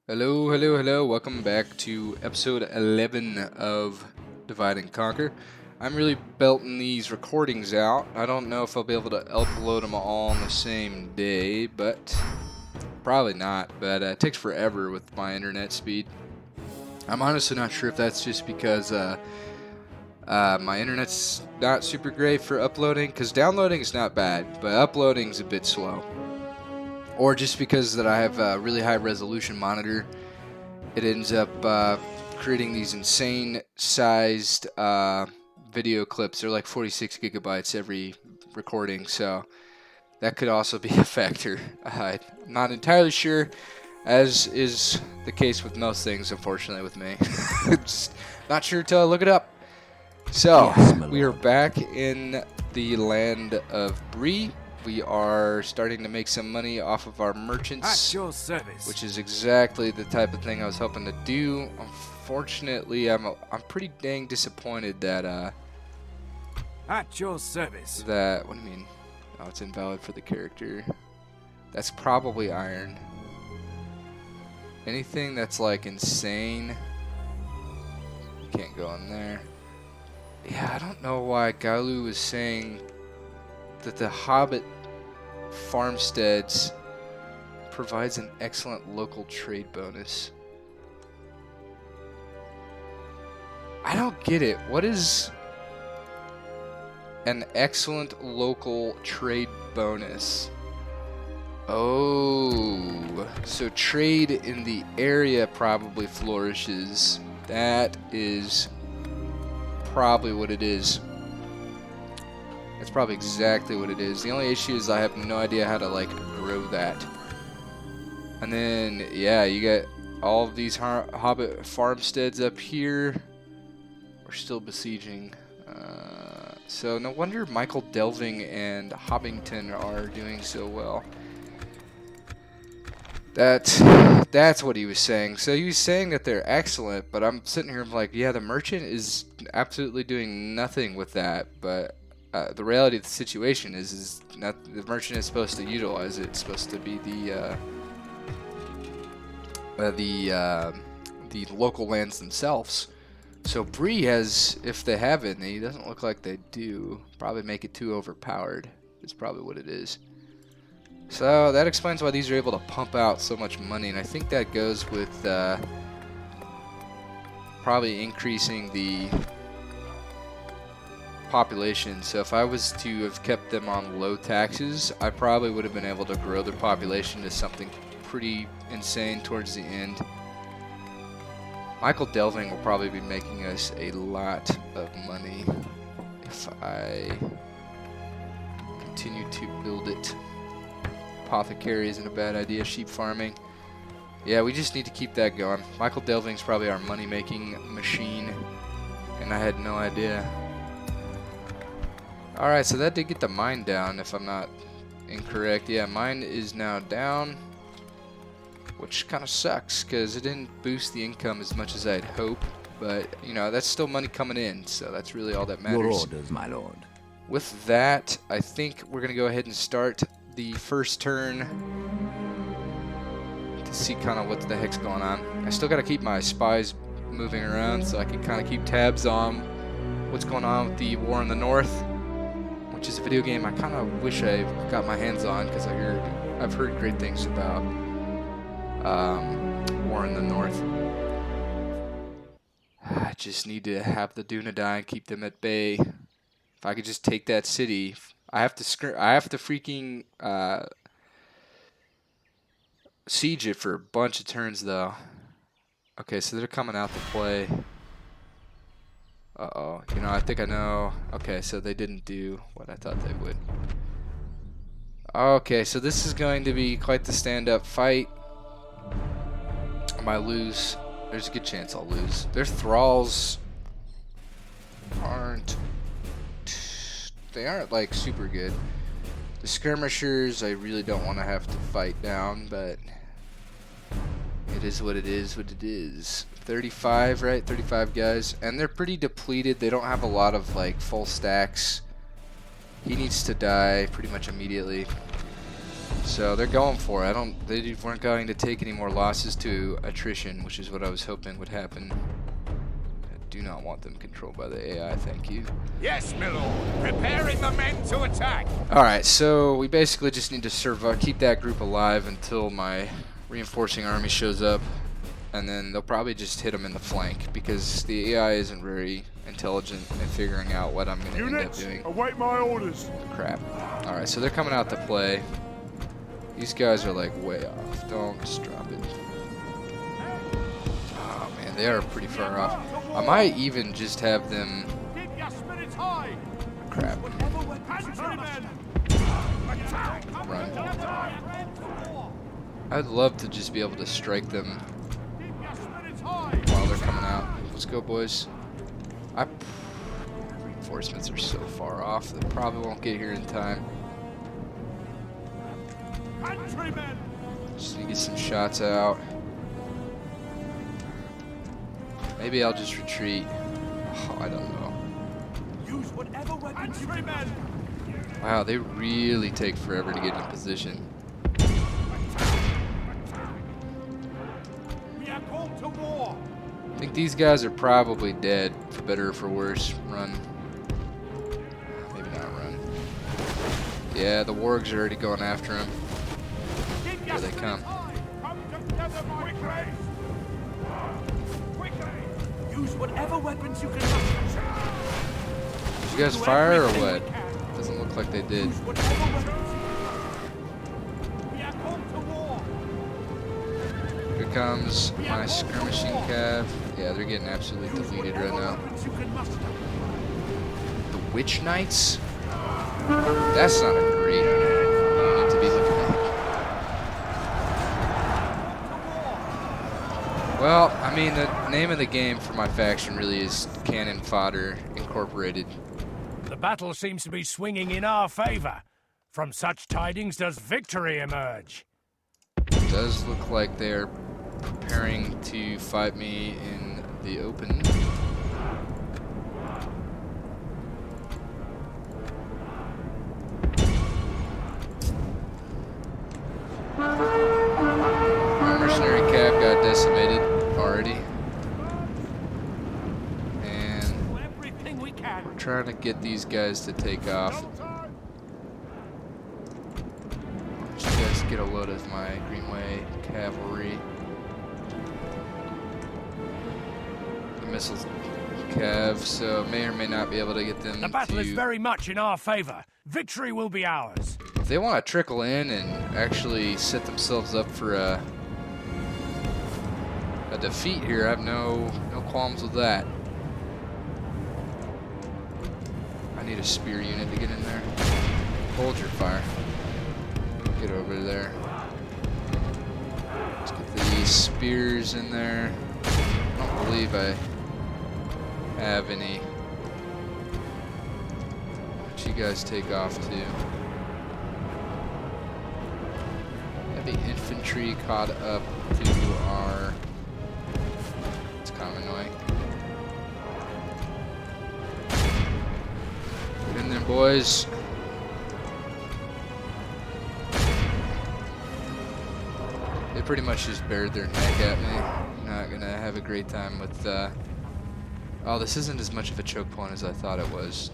Hello, hello, hello. Welcome back to episode 11 of Divide and Conquer. I'm really belting these recordings out. I don't know if I'll be able to upload them all on the same day, but probably not. But it takes forever with my internet speed. I'm honestly not sure if that's just because my internet's not super great for uploading, because downloading is not bad, but uploading is a bit slow. Or just because that I have a really high resolution monitor, it ends up creating these insane sized video clips. They're like 46 gigabytes every recording, so that could also be a factor. I'm not entirely sure, as is the case with most things, unfortunately, with me. Just not sure till I look it up. So, we are back in the land of Bree. We are starting to make some money off of our merchants, At your service. which is exactly the type of thing I was hoping to do. Unfortunately, I'm pretty dang disappointed that At your service. what do you mean? Oh, it's invalid for the character. That's probably iron. Anything that's like insane, you can't go in there. Yeah, I don't know why Galu was saying that the Hobbit farmsteads provides an excellent local trade bonus. I don't get it. What is an excellent local trade bonus? Oh, so trade in the area probably flourishes. That is probably what it is. That's probably exactly what it is. The only issue is I have no idea how to like grow that. And then yeah, you get all of these Hobbit farmsteads up here. We're still besieging. So no wonder Michael Delving and Hobbington are doing so well. That's what he was saying. So he was saying that they're excellent, but I'm sitting here like, yeah, the merchant is absolutely doing nothing with that, but the reality of the situation is not the merchant is supposed to utilize it. It's supposed to be the local lands themselves. So Bree has, if they have any, it doesn't look like they do. Probably make it too overpowered. Is probably what it is. So that explains why these are able to pump out so much money, and I think that goes with probably increasing the population. So if I was to have kept them on low taxes, I probably would have been able to grow their population to something pretty insane towards the end. Michael Delving will probably be making us a lot of money if I continue to build it. Apothecary isn't a bad idea. Sheep farming. Yeah, we just need to keep that going. Michael Delving's probably our money-making machine, and I had no idea. Alright, so that did get the mine down, if I'm not incorrect. Yeah, mine is now down, which kind of sucks, because it didn't boost the income as much as I'd hope. But, you know, that's still money coming in, so that's really all that matters. Your orders, my lord. With that, I think we're going to go ahead and start the first turn to see kind of what the heck's going on. I still got to keep my spies moving around so I can kind of keep tabs on what's going on with the war in the north, which is a video game I kind of wish I got my hands on, because I've heard great things about war in the north. I just need to have the Dundain keep them at bay. If I could just take that city, I have to freaking siege it for a bunch of turns though. Okay, so they're coming out to play. Uh-oh. You know, I think I know. Okay, so they didn't do what I thought they would. Okay, so this is going to be quite the stand-up fight. I might lose. There's a good chance I'll lose. Their thralls aren't like super good. The skirmishers I really don't want to have to fight down, but it is what it is. 35, right? 35 guys, and they're pretty depleted. They don't have a lot of like full stacks. He needs to die pretty much immediately. So they're going for it. They weren't going to take any more losses to attrition, which is what I was hoping would happen. I do not want them controlled by the AI, thank you. Yes, my lord. Preparing the men to attack. Alright, so we basically just need to keep that group alive until my reinforcing army shows up. And then they'll probably just hit them in the flank, because the AI isn't very intelligent in figuring out what I'm going to end up doing. Await my orders. Crap. Alright, so they're coming out to play. These guys are like way off. Don't just drop it. Oh man, they are pretty far off. I might even just have them... Crap. Run. I'd love to just be able to strike them while they're coming out. Let's go, boys. Reinforcements are so far off, they probably won't get here in time. Just need to get some shots out. Maybe I'll just retreat. Oh, I don't know. Use whatever weapons you can. Wow, they really take forever to get in position. We are called to war. I think these guys are probably dead, for better or for worse. Run. Maybe not run. Yeah, the wargs are already going after him. Here they come. Use whatever weapons you can. Did you guys fire or what? Doesn't look like they did. Here comes my skirmishing cav. Yeah, they're getting absolutely deleted right now. The Witch Knights? That's not a great unit to be looking at. Well, I mean, the name of the game for my faction really is Cannon Fodder Incorporated. The battle seems to be swinging in our favor. From such tidings does victory emerge. It does look like they're preparing to fight me in the open. My mercenary cab got decimated already. And we're trying to get these guys to take off. You guys get a load of my Greenway cavalry. The missiles cav, so may or may not be able to get them. The battle is very much in our favor. Victory will be ours. If they want to trickle in and actually set themselves up for a defeat here, I have no qualms with that. I need a spear unit to get in there. Hold your fire. Get over there. Let's get these spears in there. I don't believe I have any. Let you guys take off too. Heavy infantry caught up to our... It's kind of annoying. Get in there, boys. They pretty much just bared their neck at me. Not gonna have a great time with oh, this isn't as much of a choke point as I thought it was.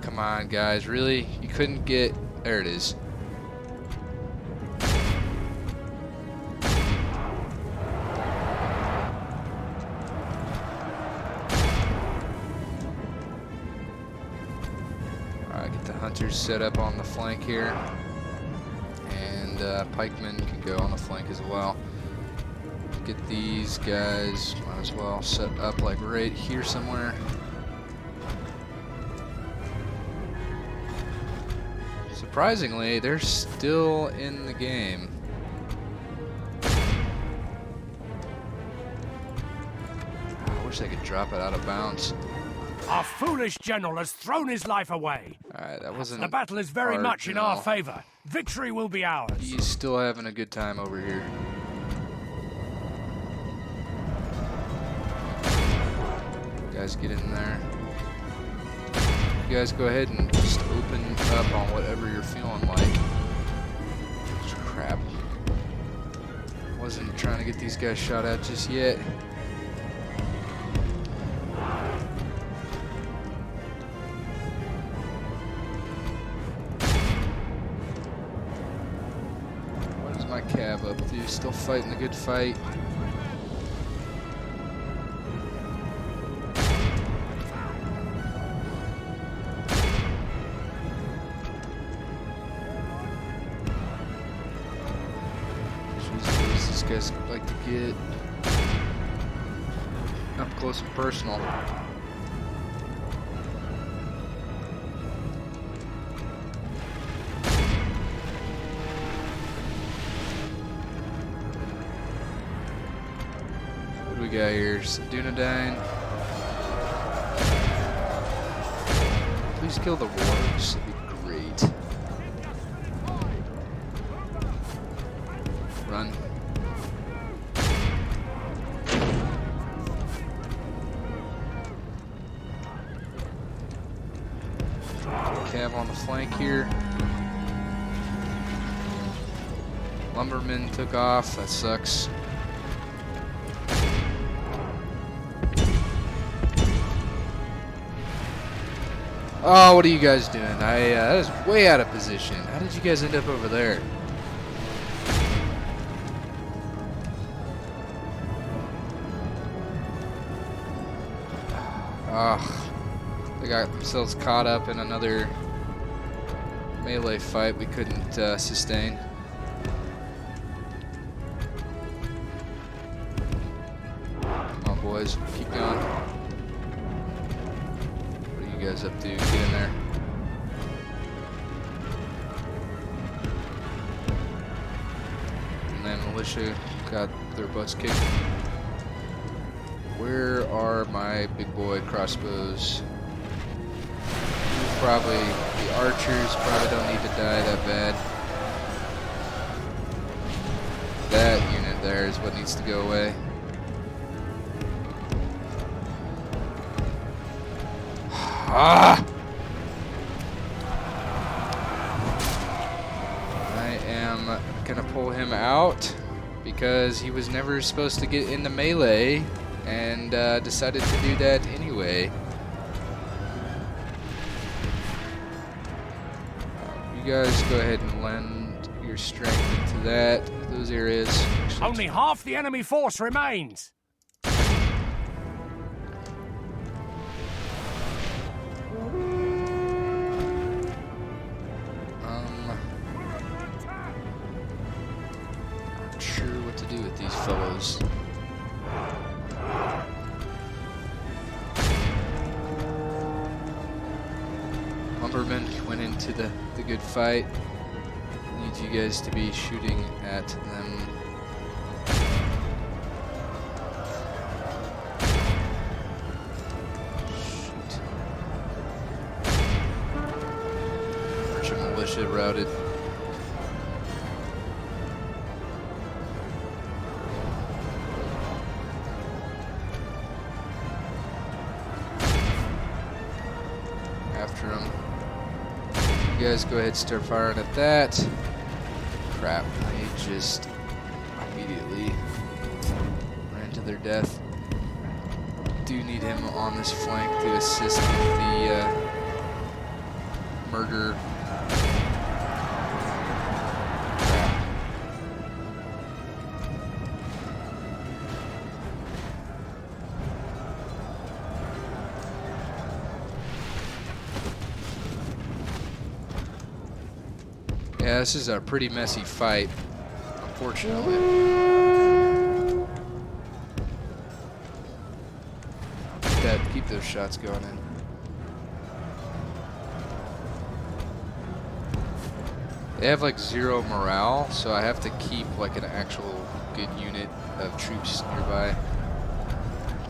Come on, guys, really? You couldn't get... There it is. Alright, get the hunters set up on the flank here. And pikemen can go on the flank as well. Get these guys, might as well set up like right here somewhere. Surprisingly, they're still in the game. I wish I could drop it out of bounds. Our foolish general has thrown his life away. Alright, that wasn't... The battle is very much in our favor. Victory will be ours. He's still having a good time over here. Guys, get in there. You guys go ahead and just open up on whatever you're feeling like. Crap. Wasn't trying to get these guys shot at just yet. What is my cab up to? Still fighting the good fight. These guys like to get up close and personal. What do we got here? Some Dundain. Please kill the wargs. That'd be great. Run. Cav on the flank here. Lumberman took off. That sucks. Oh, what are you guys doing? That is way out of position. How did you guys end up over there? Ugh. They got themselves caught up in another melee fight we couldn't sustain. Come on, boys. Keep going. What are you guys up to? Get in there. And then militia got their butts kicked. Where are my big boy crossbows? Probably the archers probably don't need to die that bad. That unit there is what needs to go away. Ah! I am gonna pull him out because he was never supposed to get in the melee and decided to do that anyway. You guys go ahead and lend your strength into those areas. Actually, Only half the enemy force remains. Not sure what to do with these fellows. Lumberman went into the good fight. Need you guys to be shooting at them. Shoot. Merchant militia routed. After them. You guys go ahead and start firing at that. Crap, I just immediately ran to their death. Do need him on this flank to assist with the murder. Crap. Yeah, this is a pretty messy fight, unfortunately. Keep those shots going in. They have like 0 morale, so I have to keep like an actual good unit of troops nearby,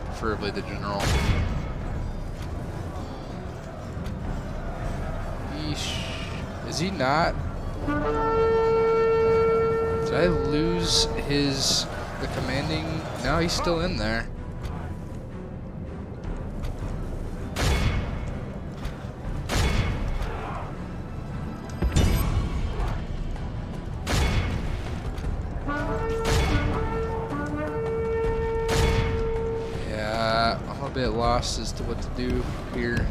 preferably the general. Yeesh. Is he not? Did I lose the commanding? No, he's still in there. Yeah, I'm a bit lost as to what to do here.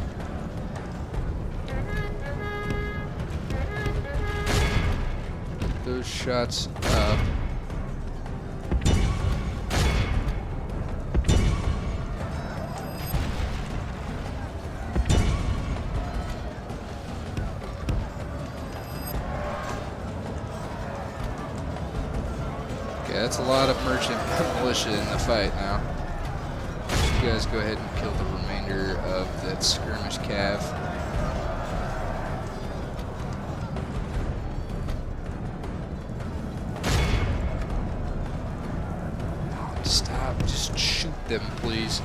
Get those shots up. That's a lot of merchant militia in the fight now. You guys go ahead and kill the remainder of that skirmish cav. Oh, stop. Just shoot them, please.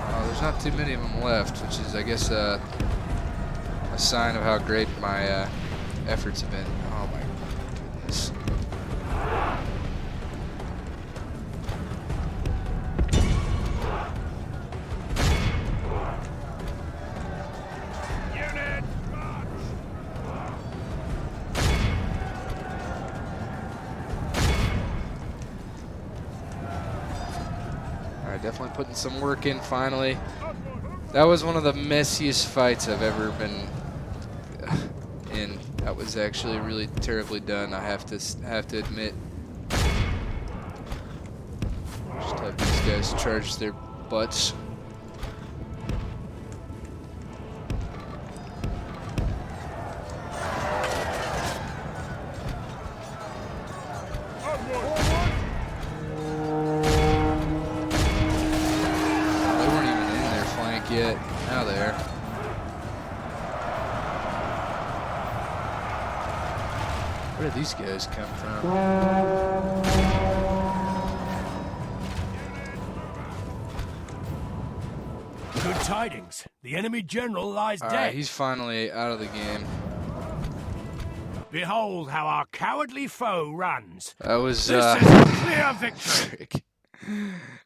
Oh, there's not too many of them left, which is, I guess, a sign of how great my efforts have been. Oh my goodness. Unit, march! Alright, definitely putting some work in finally. That was one of the messiest fights I've ever been in. That was actually really terribly done, I have to admit. Just have these guys charge their butts. They weren't even in their flank yet. Now they are. Where did these guys come from? Good tidings. The enemy general lies All dead. right, he's finally out of the game. Behold how our cowardly foe runs. That was This is a clear victory. frick.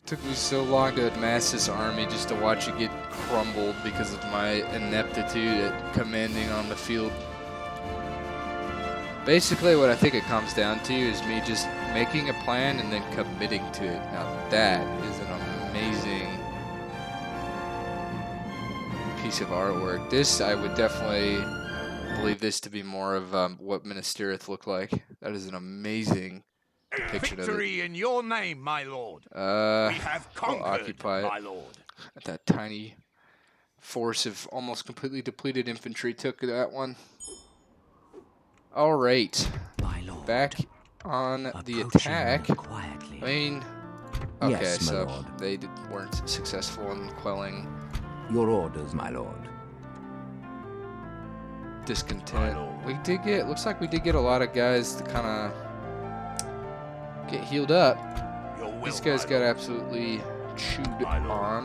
Took me so long to amass this army just to watch it get crumbled because of my ineptitude at commanding on the field. Basically, what I think it comes down to is me just making a plan and then committing to it. Now that is an amazing piece of artwork. This, I would definitely believe this to be more of what Minas Tirith looked like. That is an amazing depiction of it. Victory in your name, my lord. We have I'll conquered, occupy it. my lord. That tiny force of almost completely depleted infantry took that one. All right, My lord. back on the Approaching attack. quietly. I mean, okay, Yes, my so lord. they weren't successful in quelling Your orders, my lord. discontent. My lord. We did get, looks like we did get a lot of guys to kind of get healed up. Your will, These guys my got lord. absolutely chewed My lord. on.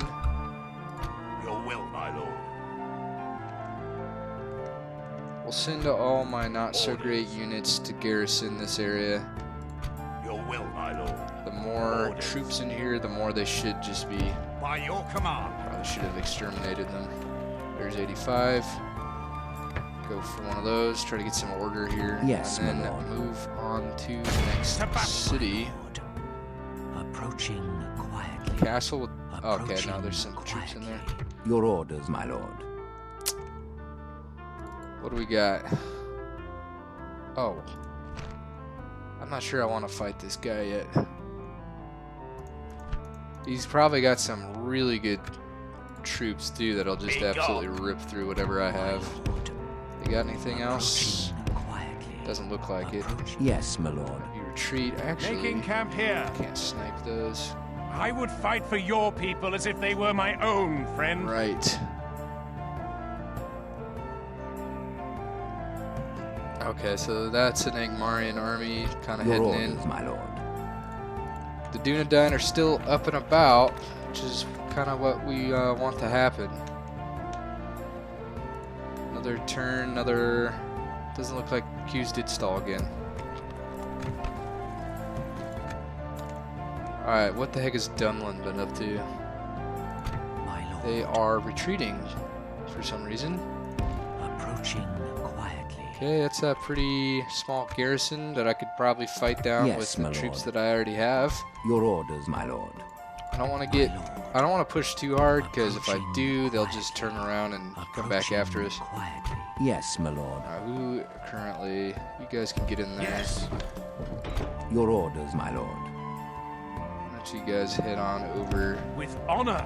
Your will, my lord. We'll send all my not so great Orders. units to garrison this area. Your will, my lord. The more Orders. troops in here, the more they should just be. By your command. Probably should have exterminated them. There's 85. Go for one of those. Try to get some order here. Yes, my and then lord. move on to the next To battle, city. Lord. Approaching quietly. Castle. With, okay, now Approaching there's some troops in there. quietly. Your orders, my lord. What do we got? Oh. I'm not sure I want to fight this guy yet. He's probably got some really good troops too that'll just Be absolutely gone. rip through whatever I have. Lord. You got anything else? Approaching quietly. Doesn't look like it. Yes, my lord. You retreat. Actually, Making camp here. can't snipe those. I would fight for your people as if they were my own, friend. Right. Okay, so that's an Angmarian army kind of Your heading orders, in. my lord. The Dundain are still up and about, which is kind of what we want to happen. Another turn, another... Doesn't look like Q's did stall again. Alright, what the heck has Dunland been up to? My lord. They are retreating for some reason. Approaching quietly. Okay, that's a pretty small garrison that I could probably fight down Yes, with the my troops lord. that I already have. Your orders, my lord. I don't want to push too hard, because if I do, they'll just turn around and come back after us. Quietly. Yes, my lord. Who currently? You guys can get in there. Yes. Your orders, my lord. Why don't you guys head on over With honor.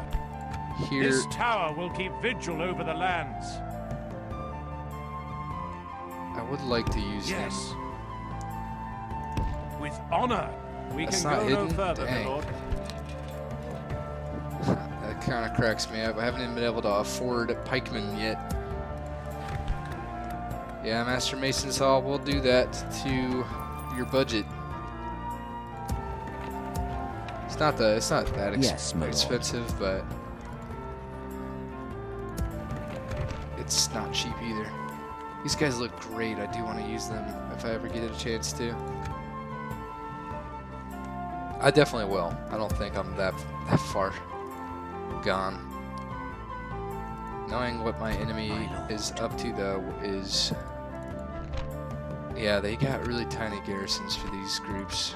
here? This tower will keep vigil over the lands. I would like to use Yes. him. With honor. We That's can not go hidden? no further, my Dang. lord. That kind of cracks me up. I haven't even been able to afford pikemen yet. Yeah, Master Mason's Hall will do that to your budget. It's not that Yes, my lord. expensive, but it's not cheap either. These guys look great. I do want to use them if I ever get a chance to. I definitely will. I don't think I'm that far gone. Knowing what my enemy is up to, though, is... Yeah, they got really tiny garrisons for these groups.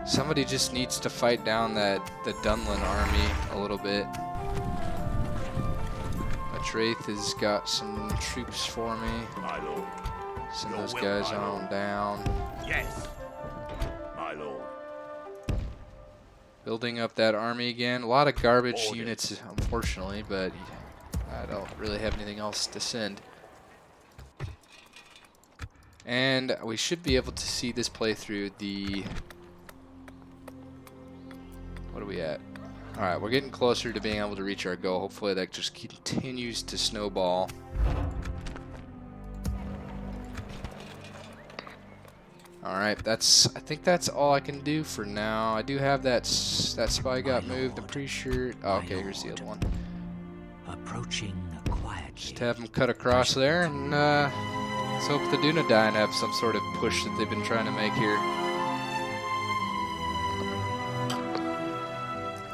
Somebody just needs to fight down the Dundain army a little bit. Traith has got some troops for me. My lord. Send Your those will, guys my on lord. down. Yes. My lord. Building up that army again. A lot of garbage Order. units, unfortunately, but I don't really have anything else to send. And we should be able to see this playthrough. What are we at? Alright, we're getting closer to being able to reach our goal. Hopefully that just continues to snowball. Alright, I think that's all I can do for now. I do have that spy got moved. I'm pretty sure. Oh, okay, here's the other one. Approaching quietly. Just have them cut across there, and let's hope the Dundain have some sort of push that they've been trying to make here.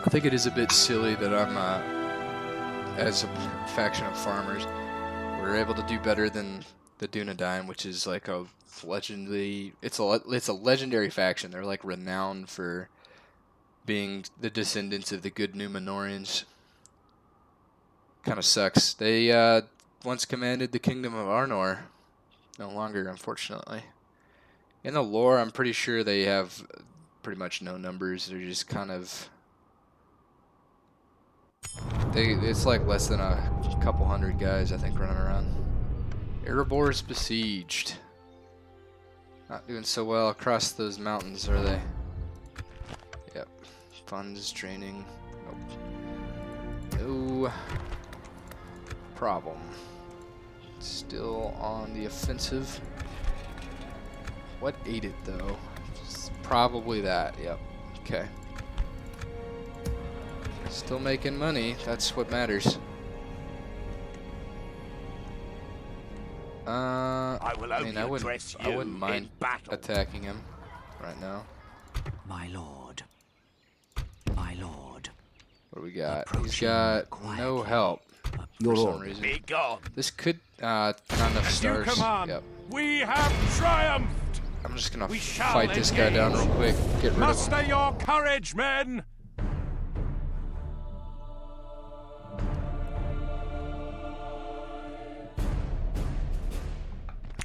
I think it is a bit silly that I'm, as a faction of farmers, we're able to do better than the Dundain, which is like a legendary. It's a legendary faction. They're like renowned for being the descendants of the good Numenorians. Kind of sucks. They once commanded the kingdom of Arnor. No longer, unfortunately. In the lore, I'm pretty sure they have pretty much no numbers. They're just kind of... It's like less than a couple hundred guys, I think, running around. Erebor's besieged. Not doing so well across those mountains, are they? Yep. Funds draining. Nope. No problem. Still on the offensive. What ate it, though? It's probably that. Yep. Okay. Still making money. That's what matters. I will only I address you wouldn't in mind battle. attacking him right now. My lord. My lord. What do we got? He's Approaching got no quietly. help Your for some order. reason. Be gone. This could not enough As you stars. command, Yep. we have triumphed. I'm just gonna We shall fight this guy down real quick. Get rid of him. Muster your courage, men.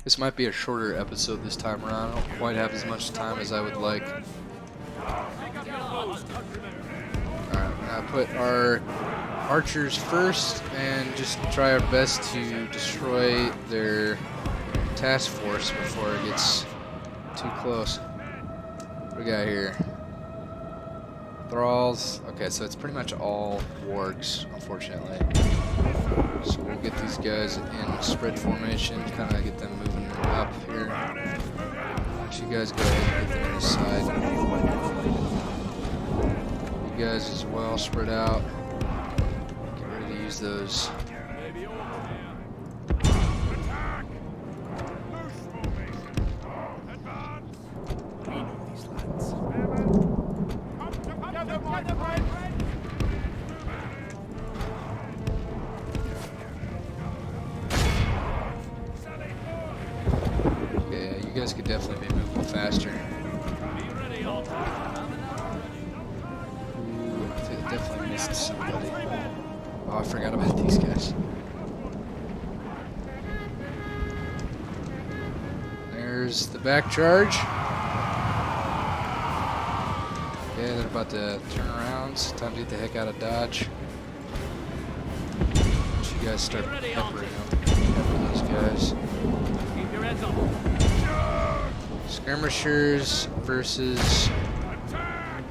This might be a shorter episode this time around. I don't quite have as much time as I would like. Alright, we're gonna put our archers first and just try our best to destroy their task force before it gets too close. What do we got here? Thralls. Okay, so it's pretty much all wargs, unfortunately. So we'll get these guys in spread formation, kind of get them moving up here. You guys go ahead and get them inside. You guys as well, spread out. Get ready to use those. You guys could definitely be moving faster. Ooh, I think I definitely missed somebody. Oh, I forgot about these guys. There's the back charge. Okay, they're about to turn around. It's time to get the heck out of Dodge. Once you guys start peppering them, pepper those guys. Keep your heads up. Skirmishers versus... Are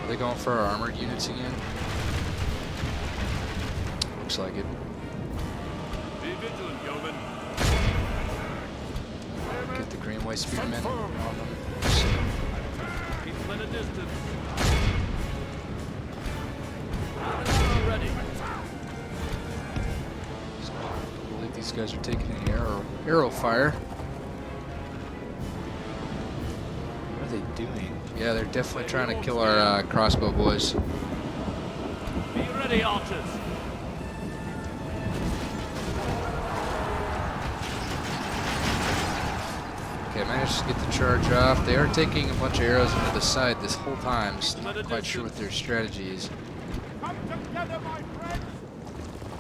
they going for our armored units again? Looks like it. Be vigilant, yeoman. Get the Greenway Spearmen on them. Keep them at a distance. Ready. I believe these guys are taking any arrow fire. What are they doing? Yeah, they're definitely trying to kill our crossbow boys. Be ready, archers. Okay, I managed to get the charge off. They are taking a bunch of arrows into the side this whole time. So not quite sure what their strategy is.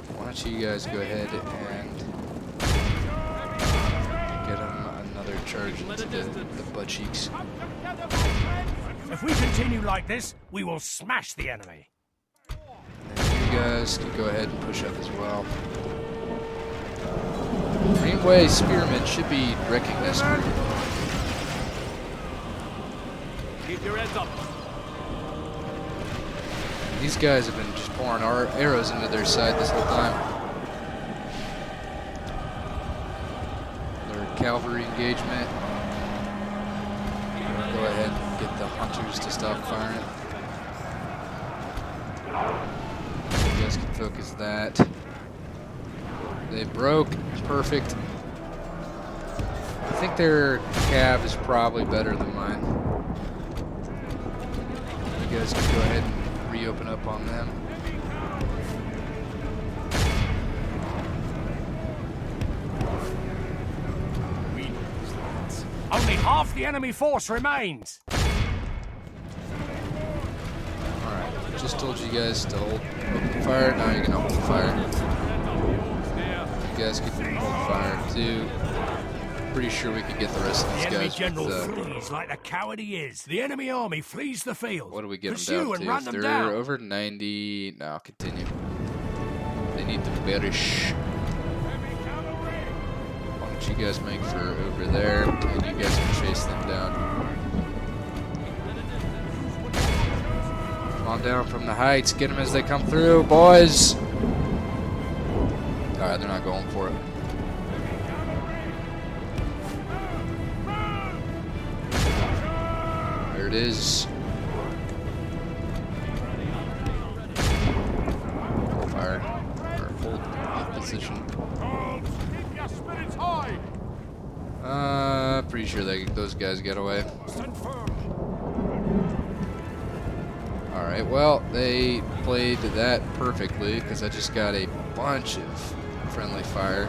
Why don't you guys go ahead and get them another charge into the butt cheeks. If we continue like this, we will smash the enemy. And you guys can go ahead and push up as well. Greenway Spearmen should be wrecking this group. Keep your heads up. These guys have been just pouring our arrows into their side this whole time. Their cavalry engagement. Go ahead and get the hunters to stop firing. You guys can focus that. They broke. Perfect. I think their cav is probably better than mine. You guys can go ahead and reopen up on them. Only half the enemy force remains. Alright, just told you guys to hold open fire. Now you're gonna hold fire. You guys can hold fire too. Pretty sure we can get the rest of The these enemy guys general with, flees like the coward he is. The enemy army flees the field. what do we get Pursue them down and to? run If them they're down. over 90, no, continue. They need to perish. Why don't you guys make for over there, and you guys can chase them down. Come on down from the heights, get them as they come through, boys! Alright, they're not going for it. There it is. Fire. Or hold position. Keep your spirits high. Pretty sure those guys get away. Stand firm. Alright, well, they played that perfectly because I just got a bunch of friendly fire.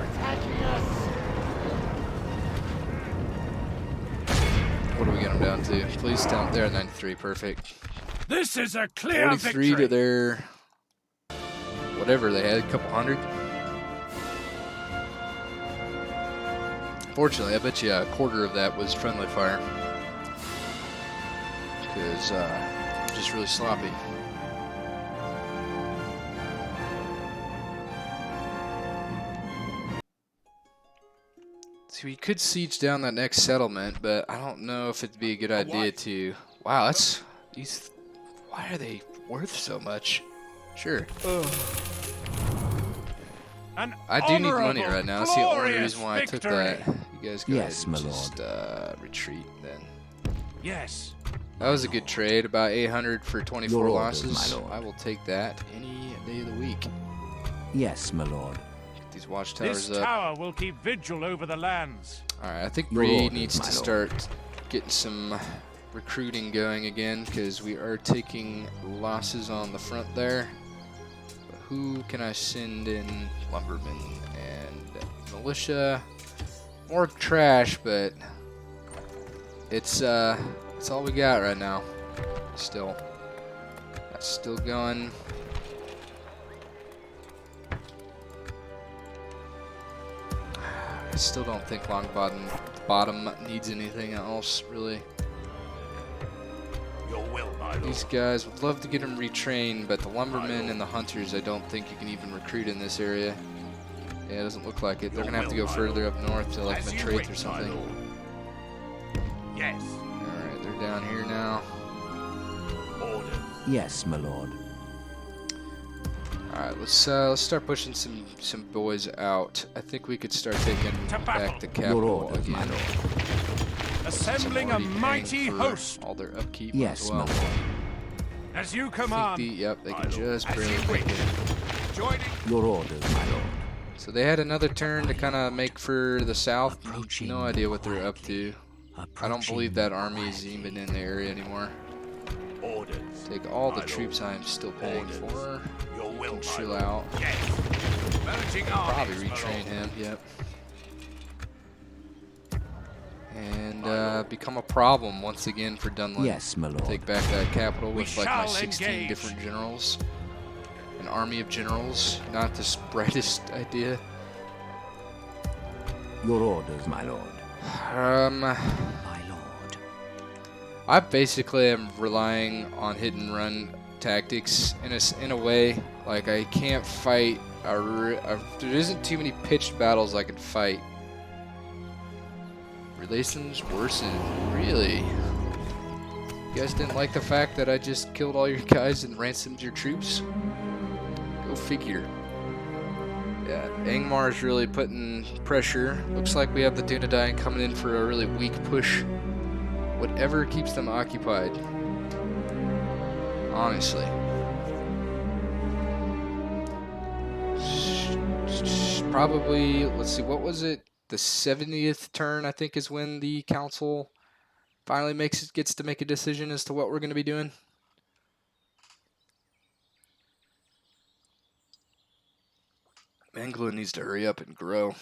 What do we get them down to? Please tell them they're at 93, perfect. This is a clear 43 victory. to their whatever they had, a couple hundred. Fortunately, I bet you a quarter of that was friendly fire. Because I'm just really sloppy. So we could siege down that next settlement, but I don't know if it'd be a good idea to... Wow, that's... These... Why are they worth so much? Sure. I do need money right now. That's the only reason why I took that. You guys go Yes, ahead my and just retreat then. Yes. That was a good trade. About 800 for 24 Your orders, losses. my lord. I will take that any day of the week. Yes, my lord. Get these watchtowers This up. tower will keep vigil over the lands. Alright, I think Your Bree orders, needs my to lord. start getting some recruiting going again because we are taking losses on the front there. But who can I send in? Lumbermen and militia. more trash, but it's all we got right now. Still, that's still going. I still don't think Longbottom needs anything else, really. Your will, my lord. These guys would love to get them retrained, but the lumbermen and the hunters, I don't think you can even recruit in this area. Yeah, it doesn't look like it. They're gonna have to go further up north to like Matraith or something. Yes. Alright, they're down here now. Orders. Yes, my lord. Alright, let's start pushing some boys out. I think we could start taking back the Your capital orders, my again. lord. Assembling a Already paying mighty for host. all their upkeep Yes, as my well. lord. As you I command. think yep, they my can lord. just As barely you make wish. it. Joining. Your orders, my lord. So they had another turn to kind of make for the south. Approaching No idea what they're up to. I don't Approaching believe that army is quietly. even in the area anymore. Orders. Take all the My troops lord. I am still paying Orders. for. Your will, Can my chill lord. out. Yes. Merging Probably armies, my retrain lord. him. Yep. And become a problem once again for Dundain. Yes, my lord. Take back that capital We with like my shall 16 engage. different generals. An army of generals. Not the brightest idea. Your orders, my lord. Um. My lord. I basically am relying on hit and run tactics in a way. Like I can't fight. There isn't too many pitched battles I can fight. Relations worsened. Really? You guys didn't like the fact that I just killed all your guys and ransomed your troops? Go figure. Yeah, Angmar's really putting pressure. Looks like we have the Dundain coming in for a really weak push. Whatever keeps them occupied. Honestly. Probably, let's see, what was it? The 70th turn, I think, is when the council finally gets to make a decision as to what we're going to be doing. England needs to hurry up and grow.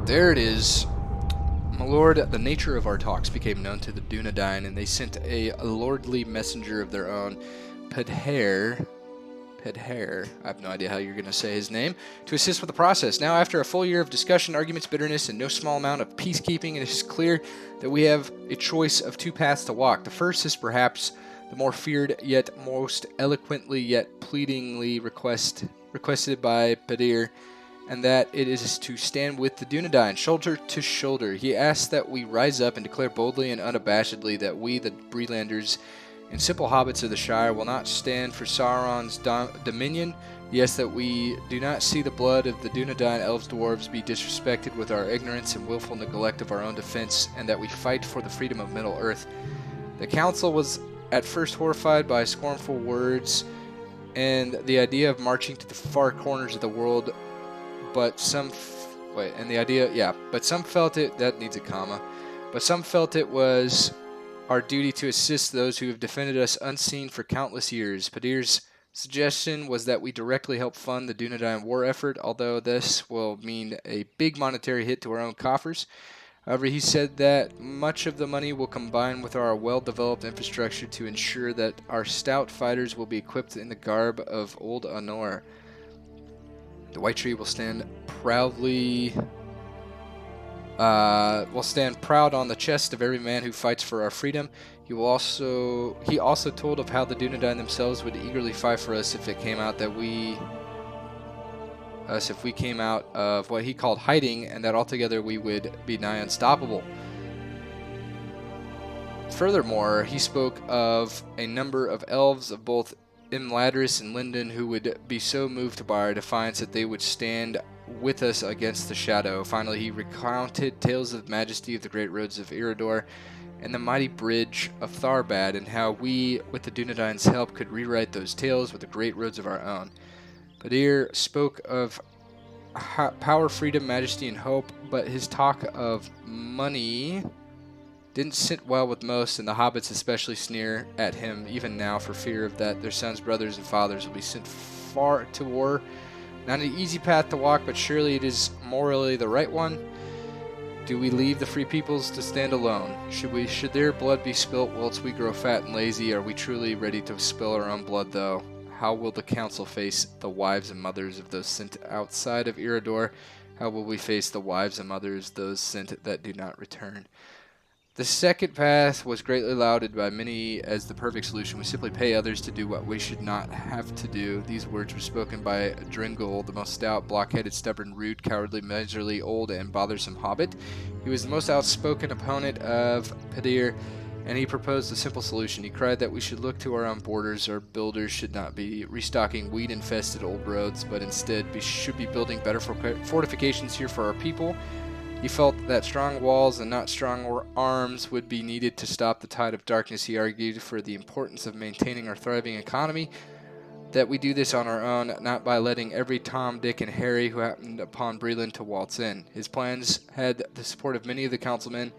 There it is. My lord, the nature of our talks became known to the Dundain, and they sent a lordly messenger of their own, Pedhair, I have no idea how you're going to say his name, to assist with the process. Now, after a full year of discussion, arguments, bitterness, and no small amount of peacekeeping, it is clear that we have a choice of two paths to walk. The first is perhaps the more feared, yet most eloquently, yet pleadingly requested by Pedir, and that it is to stand with the Dundain, shoulder to shoulder. He asks that we rise up and declare boldly and unabashedly that we, the Bree-landers and simple hobbits of the Shire, will not stand for Sauron's dominion. Yes, that we do not see the blood of the Dundain elves dwarves be disrespected with our ignorance and willful neglect of our own defense, and that we fight for the freedom of Middle-earth. The council was at first horrified by scornful words and the idea of marching to the far corners of the world, but some felt it, that needs a comma, but some felt it was our duty to assist those who have defended us unseen for countless years. Pedir's suggestion was that we directly help fund the Dundain war effort, although this will mean a big monetary hit to our own coffers. However, he said that much of the money will combine with our well-developed infrastructure to ensure that our stout fighters will be equipped in the garb of old Anor. The White Tree will stand proud on the chest of every man who fights for our freedom. He also told of how the Dundain themselves would eagerly fight for us if it came out that we came out of what he called hiding, and that altogether we would be nigh unstoppable. Furthermore, he spoke of a number of elves of both Imladris and Linden who would be so moved by our defiance that they would stand with us against the shadow. Finally, he recounted tales of majesty of the great roads of Irodor and the mighty bridge of Tharbad, and how we, with the Dundain's help, could rewrite those tales with the great roads of our own. Pedir spoke of power, freedom, majesty, and hope, but his talk of money didn't sit well with most, and the Hobbits especially sneer at him even now for fear of that their sons, brothers, and fathers will be sent far to war. Not an easy path to walk, but surely it is morally the right one. Do we leave the free peoples to stand alone? Should their blood be spilt whilst we grow fat and lazy? Are we truly ready to spill our own blood, though? How will the council face the wives and mothers of those sent outside of Eredor? How will we face the wives and mothers those sent that do not return? The second path was greatly lauded by many as the perfect solution. We simply pay others to do what we should not have to do. These words were spoken by Dringol, the most stout, block-headed, stubborn, rude, cowardly, miserly, old, and bothersome hobbit. He was the most outspoken opponent of Pedir, and he proposed a simple solution. He cried that we should look to our own borders. Our builders should not be restocking weed-infested old roads, but instead should be building better fortifications here for our people. He felt that strong walls and not strong arms would be needed to stop the tide of darkness. He argued for the importance of maintaining our thriving economy, that we do this on our own, not by letting every Tom, Dick, and Harry who happened upon Bree-land to waltz in. His plans had the support of many of the councilmen,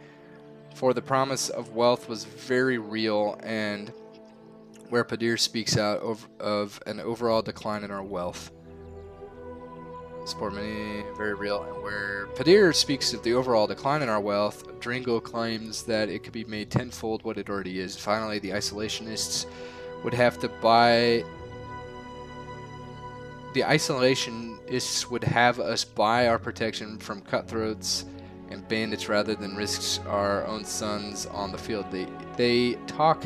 for the promise of wealth was very real, and where Pedir speaks out of an overall decline in our wealth. Support many, very real, and where Pedir speaks of the overall decline in our wealth, Dringo claims that it could be made tenfold what it already is. Finally, the isolationists would have to have us buy our protection from cutthroats and bandits rather than risk our own sons on the field. They talk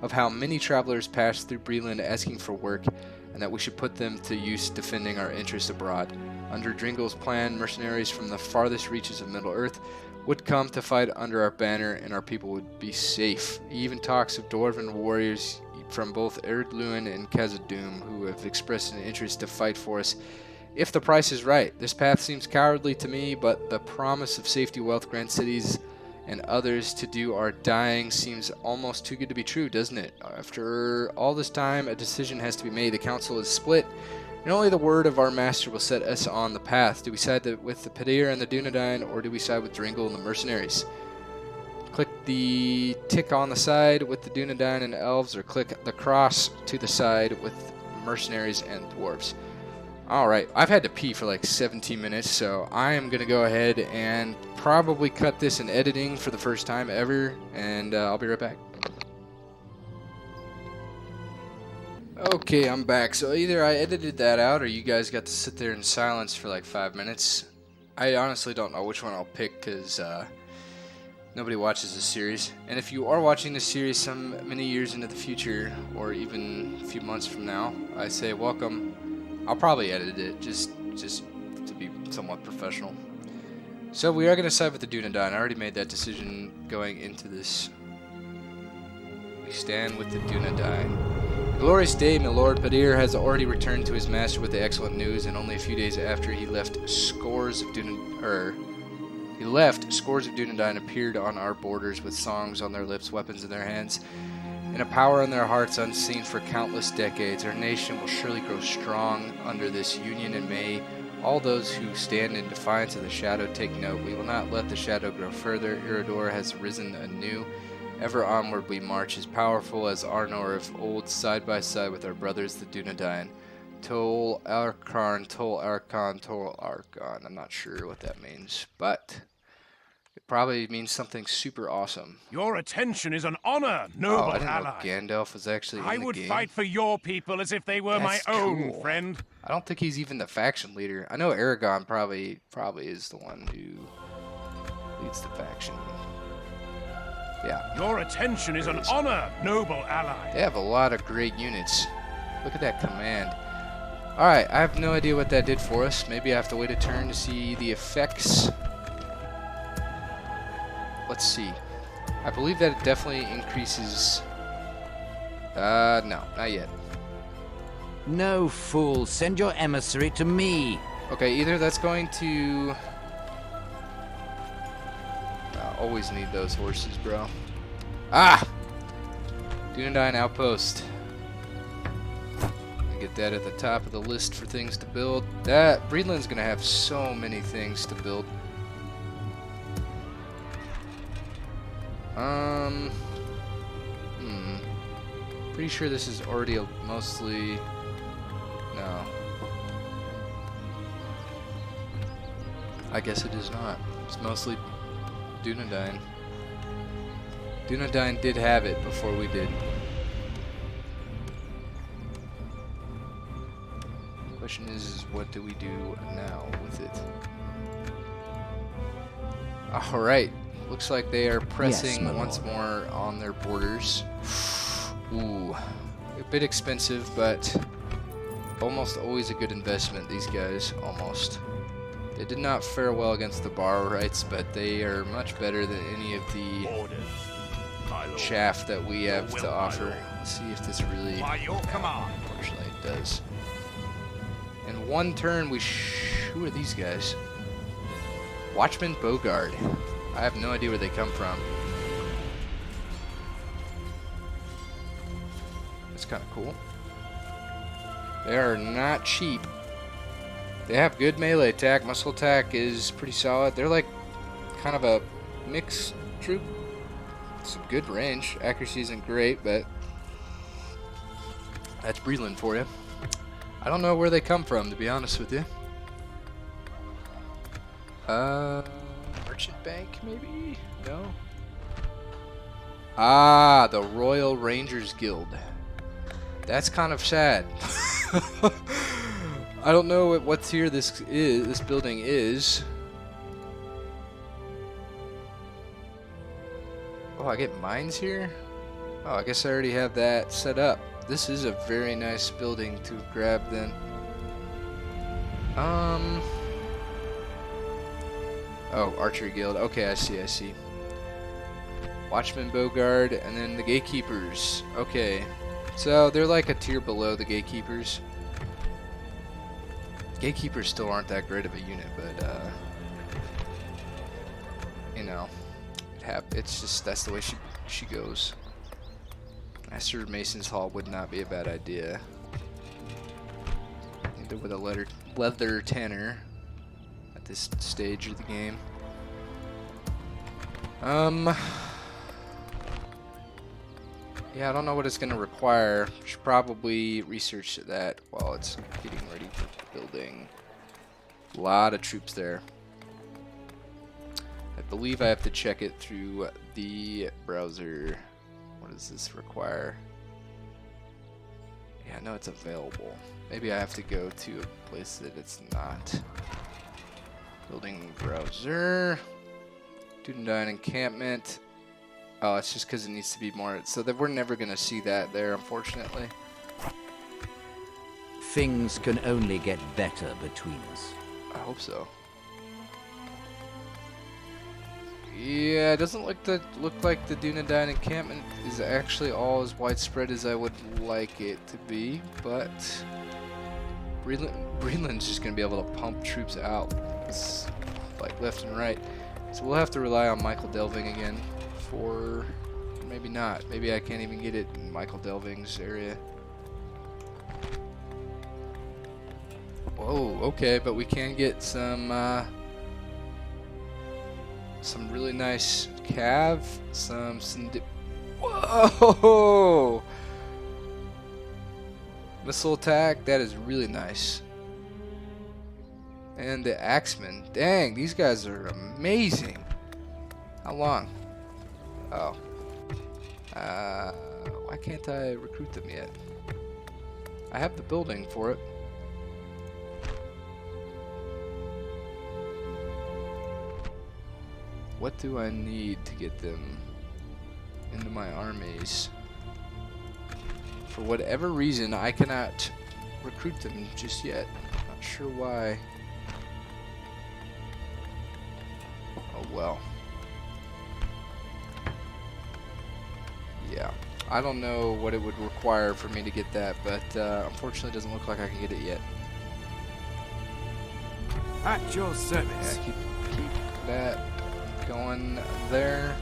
of how many travelers pass through Bree-land asking for work, and that we should put them to use defending our interests abroad. Under Dringol's plan, mercenaries from the farthest reaches of Middle-earth would come to fight under our banner, and our people would be safe. He even talks of dwarven warriors from both Erdluin and Khazad-dûm who have expressed an interest to fight for us if the price is right. This path seems cowardly to me, but the promise of safety, wealth, grand cities, and others to do our dying seems almost too good to be true, doesn't it? After all this time, a decision has to be made. The council is split, and only the word of our master will set us on the path. Do we side with the Pedir and the Dundain, or do we side with Dringol and the mercenaries? Click the tick on the side with the Dundain and elves, or click the cross to the side with mercenaries and dwarves. Alright, I've had to pee for like 17 minutes, so I am going to go ahead and probably cut this in editing for the first time ever, and I'll be right back. Okay, I'm back. So either I edited that out, or you guys got to sit there in silence for like 5 minutes. I honestly don't know which one I'll pick, because nobody watches this series. And if you are watching this series some many years into the future, or even a few months from now, I say welcome. I'll probably edit it, just to be somewhat professional. So we are going to side with the Dundain. I already made that decision going into this. We stand with the Dundain. Glorious day, my lord. Pedir has already returned to his master with the excellent news, and only a few days after he left, scores of Dundain appeared on our borders with songs on their lips, weapons in their hands, and a power in their hearts unseen for countless decades. Our nation will surely grow strong under this union, and may all those who stand in defiance of the shadow take note. We will not let the shadow grow further. Eredor has risen anew. Ever onward we march, as powerful as Arnor of old, side by side with our brothers the Dundain. Tol Arkan, Tol Arkan, Tol Arkan. I'm not sure what that means, but it probably means something super awesome. Your attention is an honor, noble I didn't ally. know Gandalf was actually in the game. I would fight for your people as if they were my own, cool. friend. I don't think he's even the faction leader. I know Aragorn probably is the one who leads the faction. Yeah. Your attention is an honor, noble ally. They have a lot of great units. Look at that command. Alright, I have no idea what that did for us. Maybe I have to wait a turn to see the effects. Let's see. I believe that it definitely increases... no, not yet. No, fool. Send your emissary to me. Okay, either that's going to... always need those horses, bro. Ah! Dundain Outpost. Get that at the top of the list for things to build. Bree-land's gonna have so many things to build. Pretty sure this is already mostly... No. I guess it is not. It's mostly Dundain. Dundain did have it before we did. Question is, what do we do now with it? Alright. Looks like they are pressing once more on their borders. Ooh. A bit expensive, but almost always a good investment, these guys. Almost. They did not fare well against the borrow rights, but they are much better than any of the chaff that we have to offer. Let's see if this really... Unfortunately, it does. In one turn, who are these guys? Watchman Bogard. I have no idea where they come from. That's kind of cool. They are not cheap. They have good melee attack. Muscle attack is pretty solid. They're like kind of a mixed troop. Some good range. Accuracy isn't great, but that's Bree-land for you. I don't know where they come from, to be honest with you. Merchant Bank, maybe? No? Ah, the Royal Rangers Guild. That's kind of sad. I don't know what tier this building is. Oh, I get mines here? Oh, I guess I already have that set up. This is a very nice building to grab then. Oh, Archery Guild. Okay, I see. Watchman Bogard, and then the Gatekeepers. Okay. So, they're like a tier below the Gatekeepers. Gatekeepers still aren't that great of a unit, but, you know, it's just, that's the way she goes. Master Mason's Hall would not be a bad idea. Either with a leather tanner at this stage of the game. Yeah, I don't know what it's going to require. Should probably research that while it's getting ready for building. A lot of troops there. I believe I have to check it through the browser. What does this require? Yeah, I know it's available. Maybe I have to go to a place that it's not. Building browser. Dundain encampment. Oh, it's just because it needs to be more. So that we're never going to see that there, unfortunately. Things can only get better between us. I hope so. Yeah, it doesn't look like the Dundain encampment is actually all as widespread as I would like it to be, but Bree-land's just going to be able to pump troops out. It's like left and right. So we'll have to rely on Michael Delving again for... maybe not. Maybe I can't even get it in Michael Delving's area. Whoa, okay, but we can get some really nice cav, some whoa! Missile attack, that is really nice. And the Axemen, dang, these guys are amazing. How long? Oh. Why can't I recruit them yet? I have the building for it. What do I need to get them into my armies? For whatever reason, I cannot recruit them just yet. Not sure why. Oh well. Yeah. I don't know what it would require for me to get that, but unfortunately it doesn't look like I can get it yet. At your service. Yeah, keep that going there.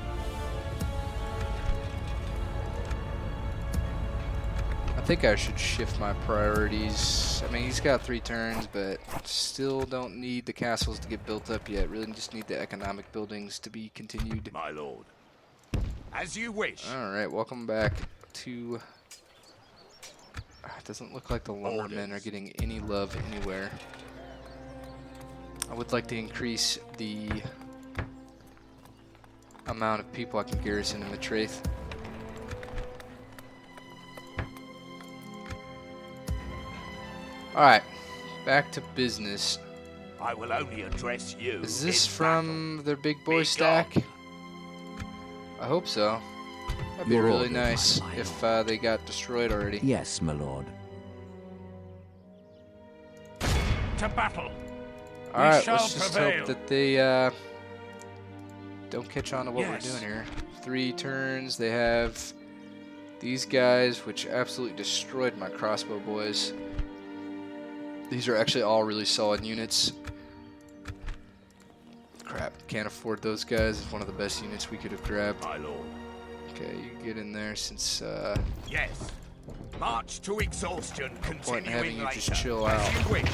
I think I should shift my priorities. I mean, he's got 3 turns, but still don't need the castles to get built up yet. Really just need the economic buildings to be continued. My lord. As you wish. Alright, welcome back to... It doesn't look like the lumbermen are getting any love anywhere. I would like to increase the amount of people I can garrison in Matraith. Alright, back to business. I will only address you. Is this in from their big boy stack? I hope so. That'd be Your really orders, nice my if they got destroyed already. Yes, my lord. To battle. Alright, shall let's just prevail. hope that they don't catch on to what Yes. we're doing here. 3 turns, they have these guys, which absolutely destroyed my crossbow boys. These are actually all really solid units. Crap, can't afford those guys. It's one of the best units we could have grabbed. My lord. Okay, you get in there since Yes. March to exhaustion, point in continuing having you later. just chill As out. you wish.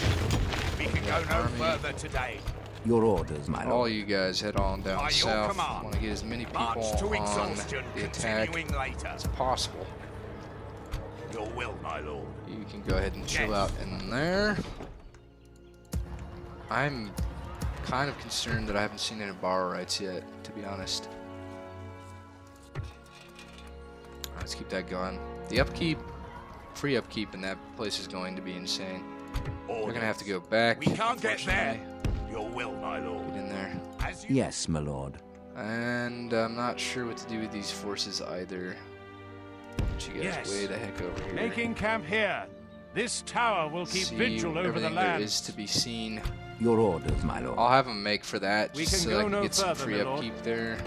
We can go no army. further today. Your orders, my all lord. you guys head on down By your south. command. Want to get as many people March to on exhaustion, the attack continuing later. as possible. Your will, my lord. You can go ahead and chill Yes. out in there. I'm kind of concerned that I haven't seen any borrow rights yet, to be honest. Alright, let's keep that going. The upkeep, free upkeep in that place is going to be insane. We're gonna have to go back. We can't get there. unfortunately. Your will, my lord. Get in there. As you Yes, my lord. And I'm not sure what to do with these forces either. Put you guys Yes. way the heck over here. Making camp here. This tower will keep See vigil over the everything land. there is to be seen. Your orders, my lord. I'll have them make for that, We just can so I go can no get some further, free my lord. upkeep there.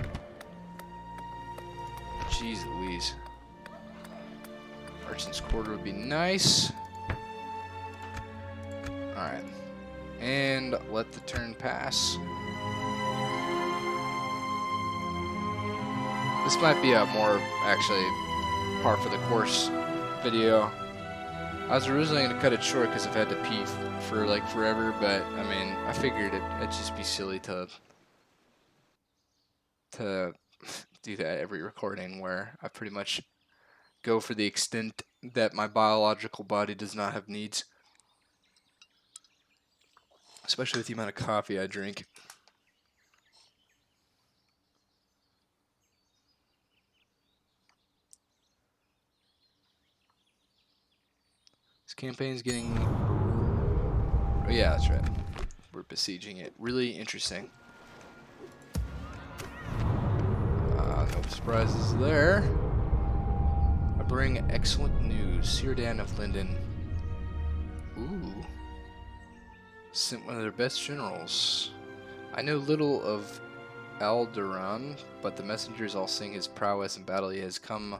Jeez Louise. Merchant's Quarter would be nice. Alright. And let the turn pass. This might be a more, actually, par for the course video. I was originally going to cut it short because I've had to pee for like forever, but I mean, I figured it'd just be silly to do that every recording where I pretty much go for the extent that my biological body does not have needs. Especially with the amount of coffee I drink. This campaign's getting... Oh yeah, that's right. We're besieging it. Really interesting. No surprises there. I bring excellent news. Círdan of Linden. Ooh. Sent one of their best generals. I know little of Alderaan, but the messengers all sing his prowess in battle. He has come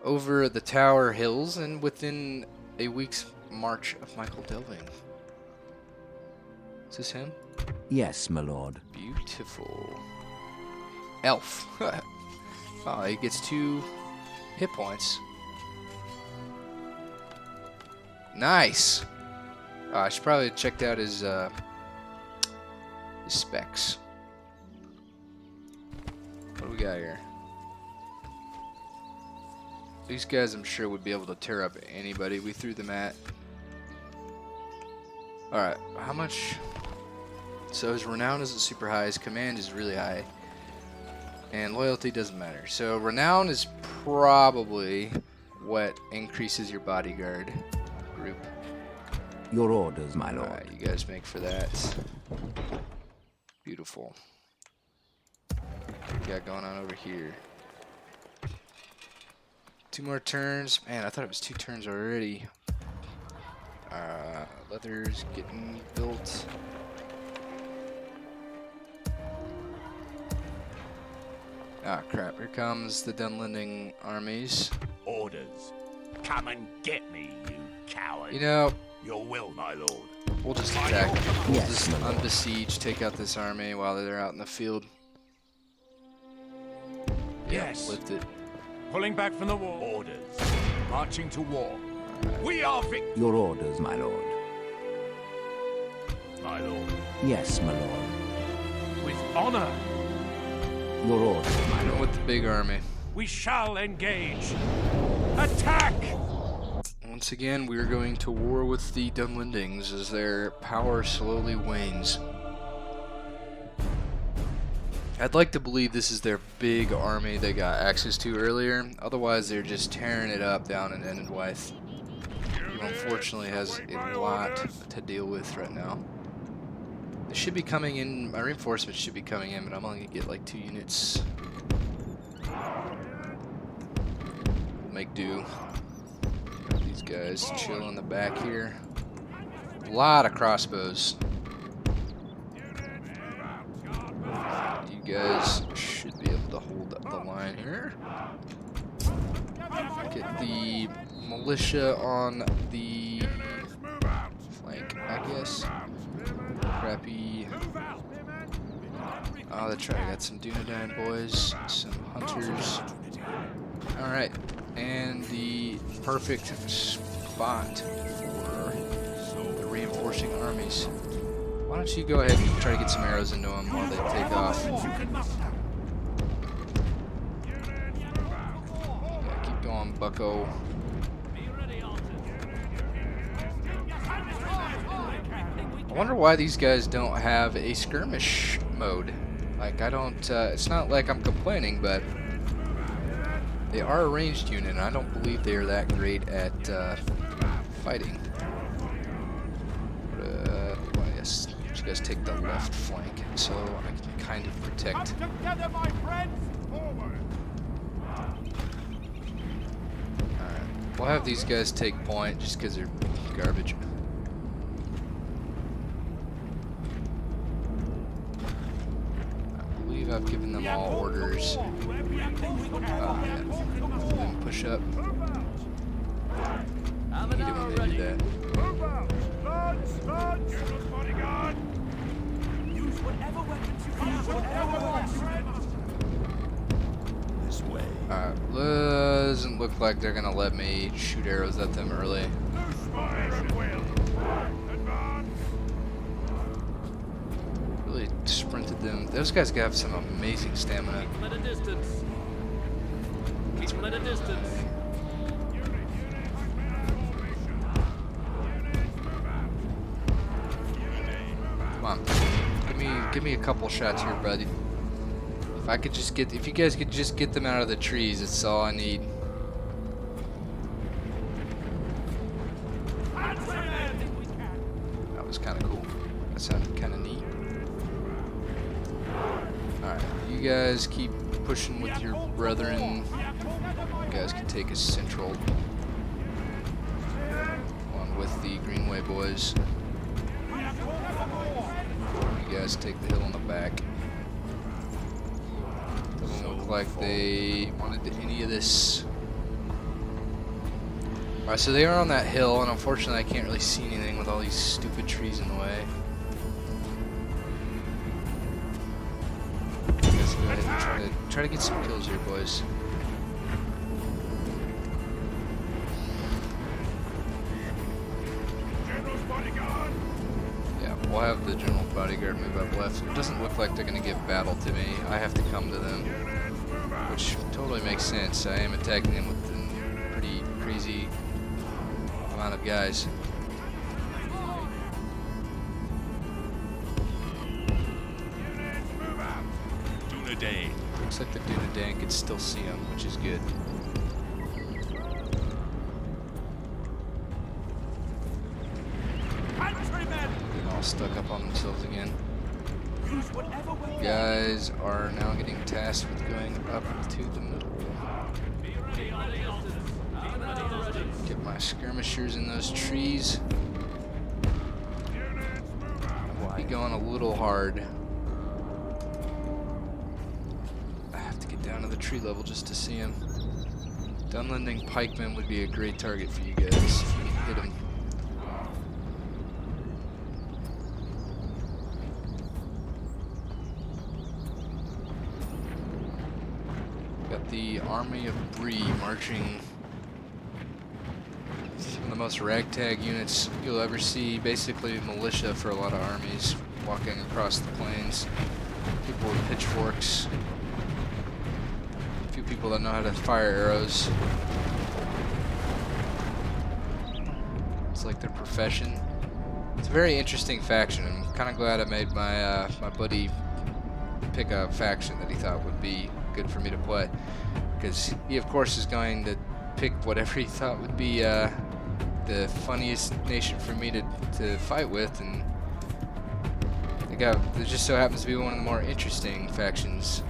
over the Tower Hills and within a week's march of Michael Delving. Is this him? Yes, my lord. Beautiful. Elf. Oh, he gets 2 hit points. Nice. I should probably have checked out his specs. What do we got here? These guys, I'm sure, would be able to tear up anybody we threw them at. Alright, how much... So his renown isn't super high, his command is really high. And loyalty doesn't matter. So renown is probably what increases your bodyguard group. Your orders, my lord. Alright, you guys make for that. Beautiful. What we got going on over here? 2 more turns. Man, I thought it was 2 turns already. Leather's getting built. Ah, crap. Here comes the Dundain armies. orders. Come and get me, you coward. You know, Your will, my lord. we'll just attack. We'll Yes, just my lord. unbesiege, take out this army while they're out in the field. Yes. Lift it. Pulling back from the wall. Orders. Marching to war. We are Your orders, my lord. my lord. Yes, my lord. With honor. Your order. I know with the big army. We shall engage. Attack! Once again, we are going to war with the Dunlendings as their power slowly wanes. I'd like to believe this is their big army they got access to earlier. Otherwise, they're just tearing it up down in Enenwythe, who unfortunately has a lot to deal with right now. They should be coming in. My reinforcements should be coming in, but I'm only gonna get like 2 units. Make do. Got these guys chill in the back here. A lot of crossbows. You guys should be able to hold up the line here. Get the militia on the flank, I guess. Crappy. Oh, that's right. I got some Dundain boys, some hunters. Alright, and the perfect spot for the reinforcing armies. Why don't you go ahead and try to get some arrows into them while they take off. Yeah, keep going, bucko. I wonder why these guys don't have a skirmish mode. Like, I don't, it's not like I'm complaining, but they are a ranged unit, and I don't believe they are that great at fighting. But, well, yes, you guys take the left flank, so I can kind of protect. Together, my friends! Forward! Alright, we'll have these guys take point just because they're garbage. I've given them all orders. Then push up. I hate it when they do that. This way. Alright, doesn't look like they're gonna let me shoot arrows at them early. Really sprinted them. Those guys have some amazing stamina. Keep them at a distance. Keep them at a distance. Come on, give me a couple shots here, buddy. If I could just get, if you guys could just get them out of the trees, that's all I need. That was kind of cool. That sounded kind of neat. Alright, you guys keep pushing with your brethren. You guys can take a central one with the Greenway boys. You guys take the hill on the back. Doesn't look like they wanted any of this. Alright, so they are on that hill, and unfortunately I can't really see anything with all these stupid trees in the way. Go ahead and try to get some kills here, boys. Yeah, we'll have the general's bodyguard move up left. It doesn't look like they're going to give battle to me. I have to come to them, which totally makes sense. I am attacking them with a pretty crazy amount of guys. Dundain. Looks like the Dundain can still see him, which is good. Getting all stuck up on themselves again. Guys are now getting tasked with going up to the middle. Get my skirmishers in those trees. I will be going a little hard. I have to get down to the tree level just to see him. Dunlending pikemen would be a great target for you guys if you can hit him. Got the army of Bree marching. Some of the most ragtag units you'll ever see. Basically militia for a lot of armies walking across the plains. People with pitchforks. people that know how to fire arrows. It's like their profession. It's a very interesting faction. I'm kind of glad I made my my buddy pick a faction that he thought would be good for me to play, because he of course is going to pick whatever he thought would be the funniest nation for me to fight with, and it just so happens to be one of the more interesting factions.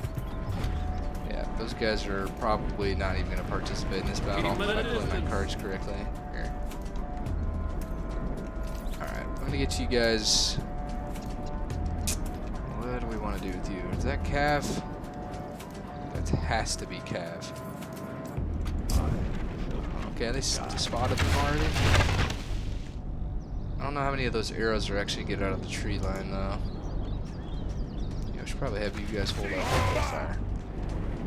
Yeah, those guys are probably not even going to participate in this battle if I play my cards correctly. Here. Alright, I'm going to get you guys. What do we want to do with you? Is that Cav? That has to be Cav. Okay, they spotted them already. I don't know how many of those arrows are actually get out of the tree line though. Yeah, I should probably have you guys hold off the fire.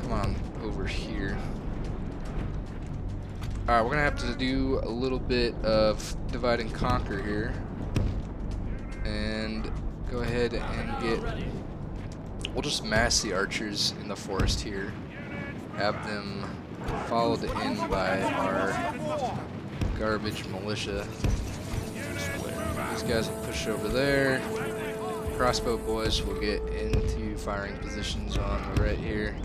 Come on over here. Alright, we're gonna have to do a little bit of divide and conquer here. And go ahead and get... We'll just mass the archers in the forest here. Have them followed in by our garbage militia. These guys will push over there. Crossbow boys will get into firing positions on the right here.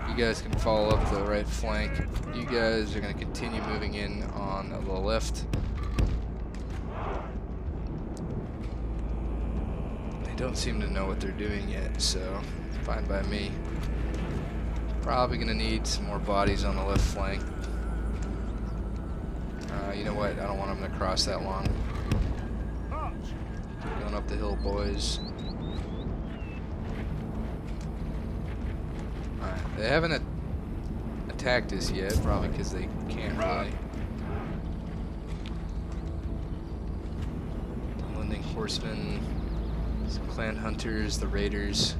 You guys can follow up the right flank. You guys are going to continue moving in on the left. They don't seem to know what they're doing yet, so fine by me. Probably gonna need some more bodies on the left flank. You know what? I don't want them to cross that long. Going up the hill, boys. Alright, they haven't attacked us yet, probably because they can't really. Dundain horsemen, some clan hunters, the raiders.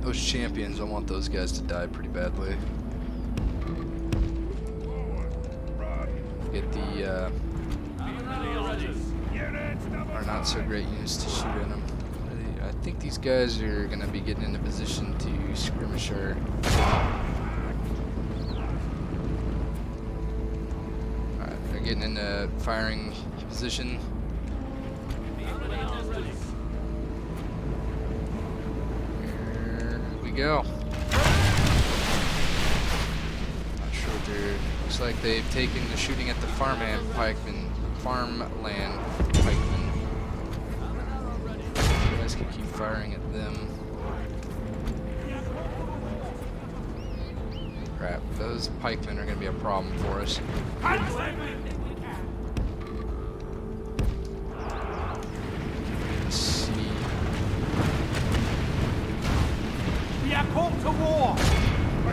Those champions, I want those guys to die pretty badly. Get the our not so great units to shoot at them. I think these guys are going to be getting into position to skirmish her. Alright, they're getting into firing position. Go. Not sure what they're. Looks like they've taken to shooting at the farmland pikemen. You guys can keep firing at them. Crap, those pikemen are going to be a problem for us. Let's see. We are called to war!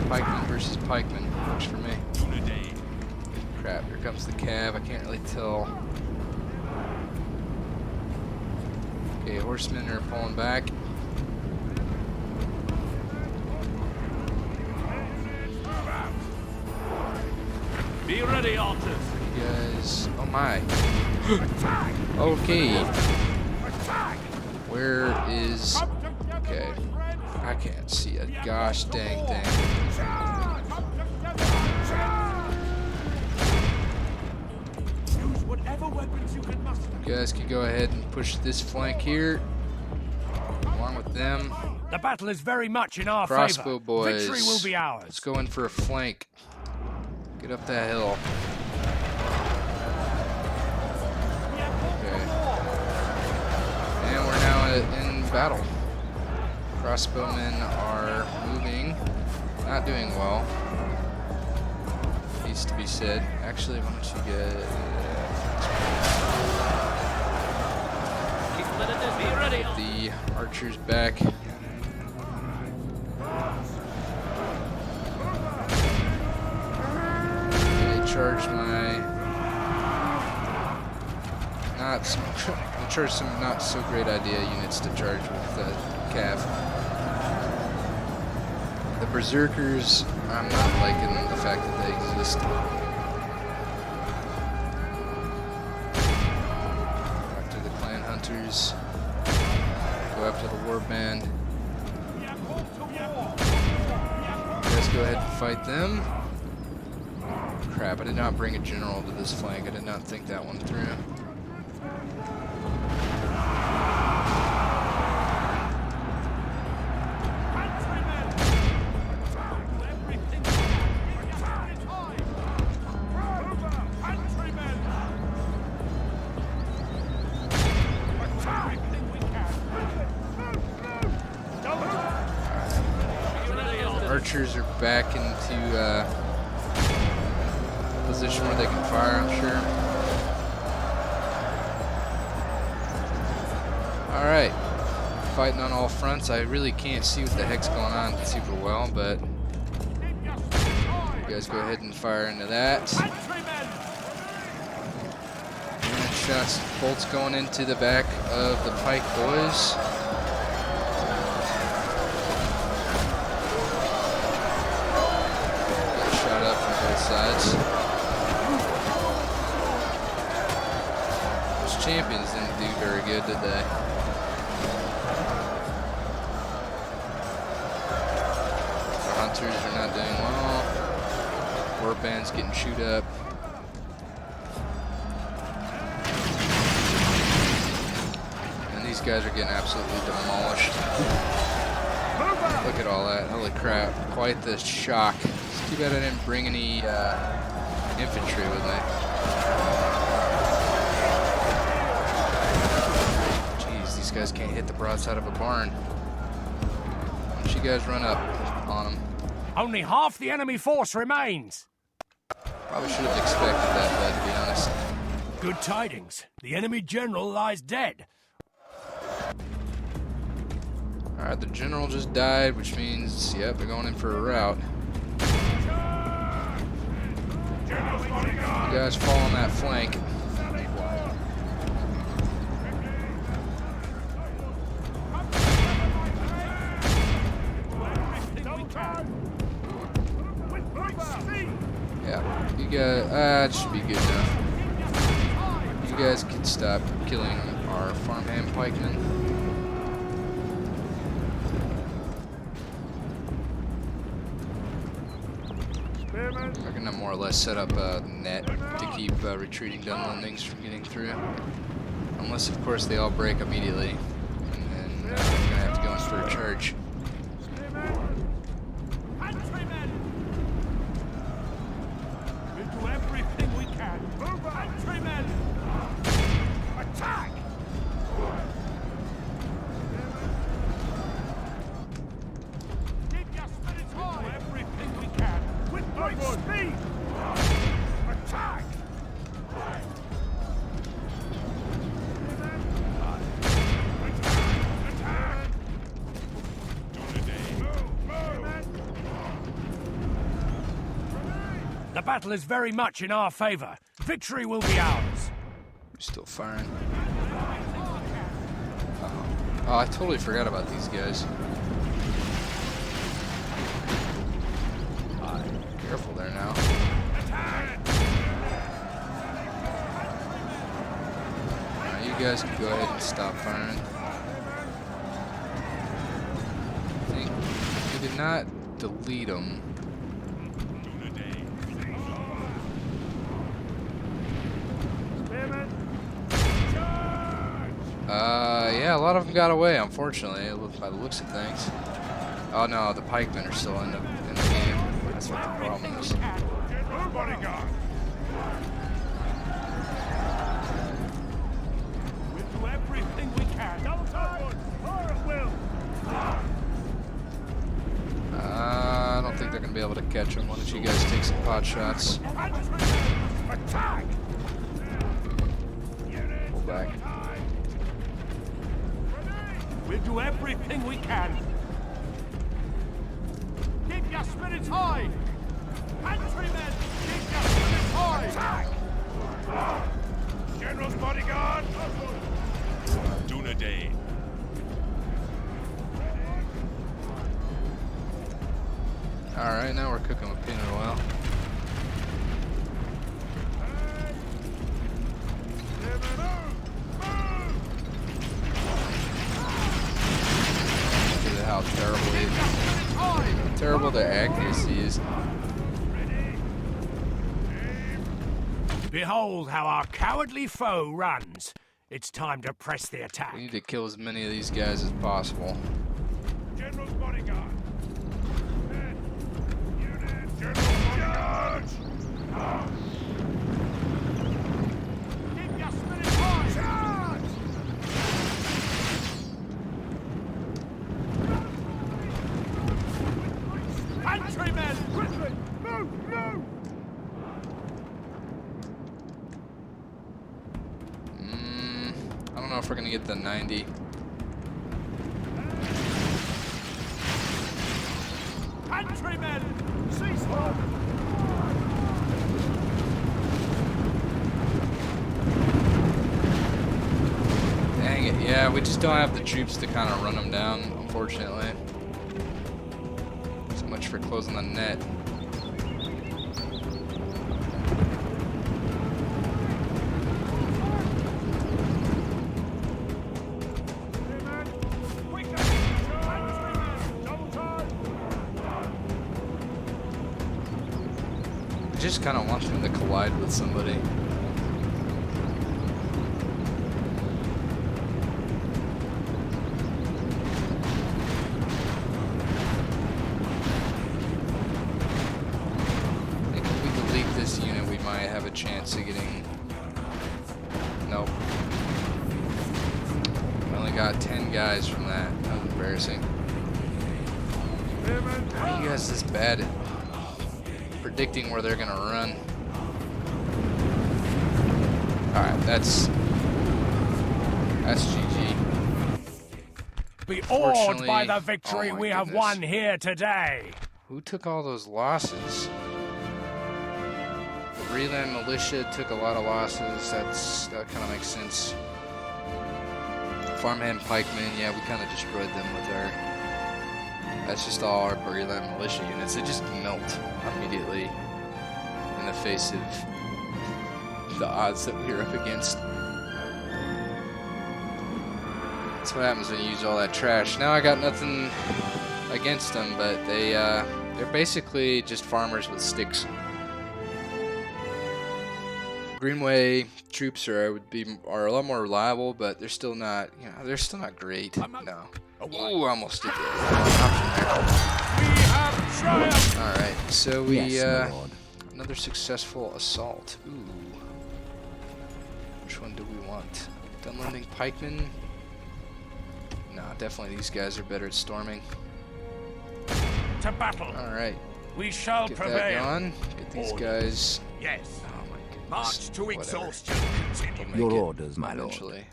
Pikeman versus pikeman. Works for me. Crap, here comes the Cav. I can't really tell. Okay, horsemen are pulling back. Be ready, archers. You guys. Oh my. Okay. Where is. Okay. I can't see a gosh dang thing. You guys can go ahead and push this flank here, along with them. The battle is very much in our Crossbow favor. boys. Victory will be ours. Let's go in for a flank. Get up that hill. Okay. And we're now in battle. Crossbowmen are moving, not doing well. Needs to be said. Actually, why don't you get the archers back? They charged my they charged some not so great idea units to charge with the Cav. The berserkers, I'm not liking the fact that they exist. After the clan hunters. go after the warband. Let's go ahead and fight them. Crap, I did not bring a general to this flank. I did not think that one through. Archers are back into position where they can fire, I'm sure. Alright, fighting on all fronts. I really can't see what the heck's going on super well, but you guys go ahead and fire into that. And shots, bolts going into the back of the pike boys. Sides. Those champions didn't do very good, did they? The hunters are not doing well. Warband's getting chewed up. And these guys are getting absolutely demolished. Look at all that. Holy crap. Quite the shock. Too bad I didn't bring any infantry with me. Jeez, these guys can't hit the broadside of a barn. Why don't you guys run up on them? Only half the enemy force remains. Probably should have expected that, but to be honest. Good tidings. The enemy general lies dead. Alright, the general just died, which means, yep, they're going in for a rout. You guys fall on that flank. Yeah, you guys, that should be good enough. You guys can stop killing our farmhand pikemen. We're gonna more or less set up a net to keep retreating Dundains from getting through. Unless, of course, they all break immediately. And then we're gonna have to go in for a charge. We'll do everything we can. Infantrymen! Attack! Keep your spirits high! We'll do everything we can. With great speed! Attack! Attack! The battle is very much in our favor. Victory will be ours. We're still firing. Oh, I totally forgot about these guys. Careful there now. Alright, you guys can go ahead and stop firing. I think we did not delete them. Yeah, a lot of them got away, unfortunately, by the looks of things. Oh no, the pikemen are still in the game. That's what the problem is. We'll do everything we can. I don't think they're going to be able to catch them. Why don't you guys take some pot shots? Attack! Pull back. We'll do everything we can. Keep your spirits high! Infantrymen, keep your spirits high! Attack! General's bodyguard! Dundain. Alright, now we're cooking with peanut oil. their accuracy is. Behold how our cowardly foe runs. It's time to press the attack. We need to kill as many of these guys as possible. General's bodyguard. Men. Unit. General's bodyguard. Keep your spirits high. Charge! Countrymen! Quickly! Move! Move! I don't know if we're gonna get the 90. Countrymen! Cease fire! Dang it, yeah, we just don't have the troops to kind of run them down, unfortunately. So much for closing the net. I just kind of want them to collide with somebody. I think if we delete this unit, we might have a chance of getting... Nope. We only got 10 guys from that. That was embarrassing. Why are you guys this bad at predicting where they're gonna run? Alright, that's GG. Be awed by Unfortunately- the victory oh my we have goodness. won here today. Who took all those losses? The Bree-land militia took a lot of losses. That kind of makes sense. Farmhand pikemen, yeah, we kind of destroyed them with our... That's just all our Bree-land militia units. They just melt immediately in the face of the odds that we were up against. That's what happens when you use all that trash. Now I got nothing against them, but they're basically just farmers with sticks. Greenway troops are a lot more reliable, but they're still not, they're still not great. No. Ooh, almost did that. All right, so we Yes, my lord. another successful assault. Ooh, which one do we want? Dundain pikemen? No, definitely these guys are better at storming. To battle. All right, We shall get that prevail. going. Get these guys. Yes. Oh my goodness. March to Whatever. exhaustion. Continue. We'll make Your it orders, my lord. eventually.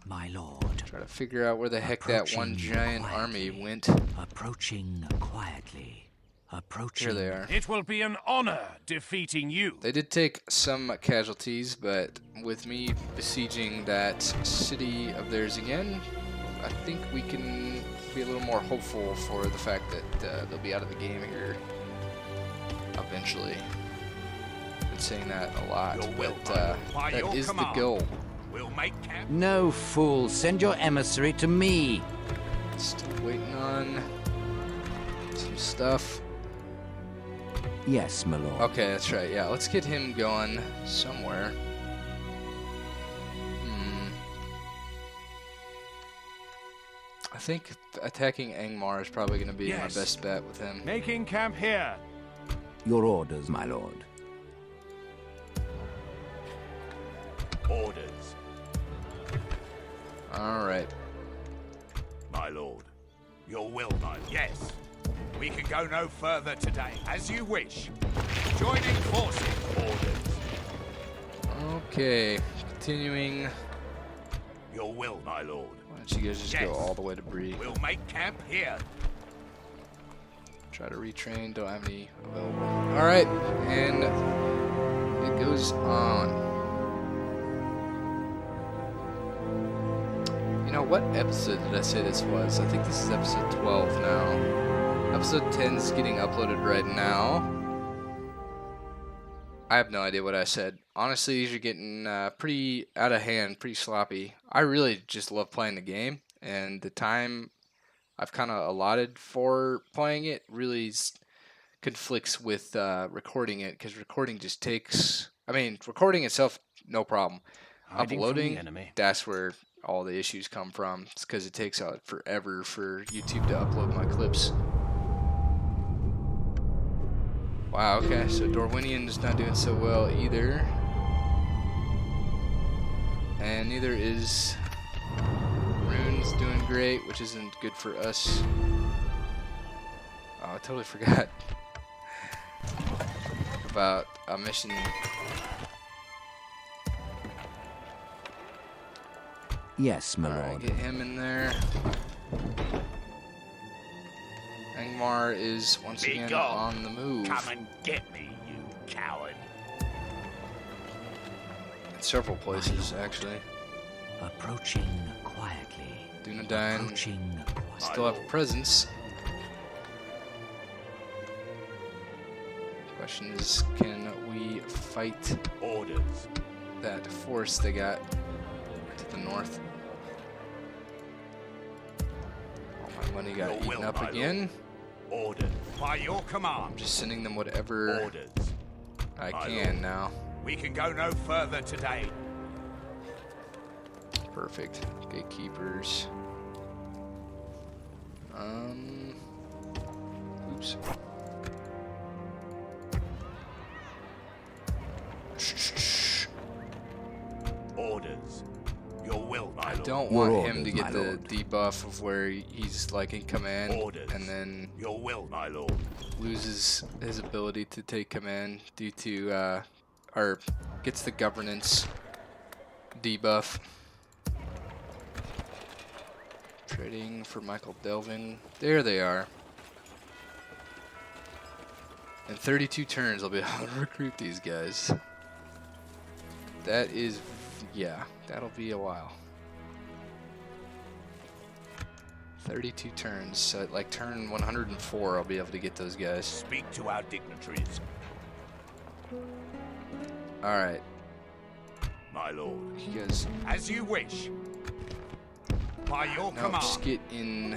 My lord. Try to figure out where the heck that one Approaching giant quietly. army went. Approaching quietly. Approaching. Here they are. It will be an honor defeating you. They did take some casualties, but with me besieging that city of theirs again, I think we can be a little more hopeful for the fact that they'll be out of the game here eventually. Been saying that a lot, Your will, but my lord. By that your is the command. goal. We'll make camp. No fool. Send your emissary to me. Still waiting on some stuff. Yes, my lord. Okay, that's right. Yeah, let's get him going somewhere. I think attacking Angmar is probably going to be Yes. my best bet with him. Making camp here. Your orders, my lord. Orders, All right. my lord. Your will, my lord. Yes. We can go no further today. As you wish. Joining forces. Orders. Okay, continuing. Your will, my lord. Why don't you guys just Yes. go all the way to Bree? We'll make camp here. Try to retrain. Don't have any available. All right, and it goes on. You know, what episode did I say this was? I think this is episode 12 now. Episode 10 is getting uploaded right now. I have no idea what I said. Honestly, these are getting pretty out of hand, pretty sloppy. I really just love playing the game, and the time I've kind of allotted for playing it really conflicts with recording it, because recording just takes. I mean, recording itself, no problem. Hiding from the Uploading, enemy. that's where all the issues come from. It's because it takes forever for YouTube to upload my clips. Wow, okay, so Dorwinian's not doing so well either. And neither is Rune's doing great, which isn't good for us. Oh, I totally forgot about a mission. Yes, my Alright, lord. get him in there. Angmar is once Be again gone. on the move. Come and get me, you coward. In several places, actually. Approaching quietly. Dundain Approaching quietly. still have a presence. Question is, can we fight Orders. that force they got to the north? All my money got Your eaten will, up my again. Orders. By your command. I'm just sending them whatever Orders. I My can lord. now. We can go no further today. Perfect. Gatekeepers. Oops. Orders. Your will, my I lord. don't Your want him orders, to my get the lord. debuff of where he's like in command Orders. and then Your will, my lord. loses his ability to take command due to or gets the governance debuff. Trading for Michael Delvin. There they are. In 32 turns, I'll be able to recruit these guys. That is, yeah, that'll be a while. 32 turns, so at like turn 104, I'll be able to get those guys. Speak to our dignitaries, All right, my lord. you guys. As you wish. By your No, command. just get in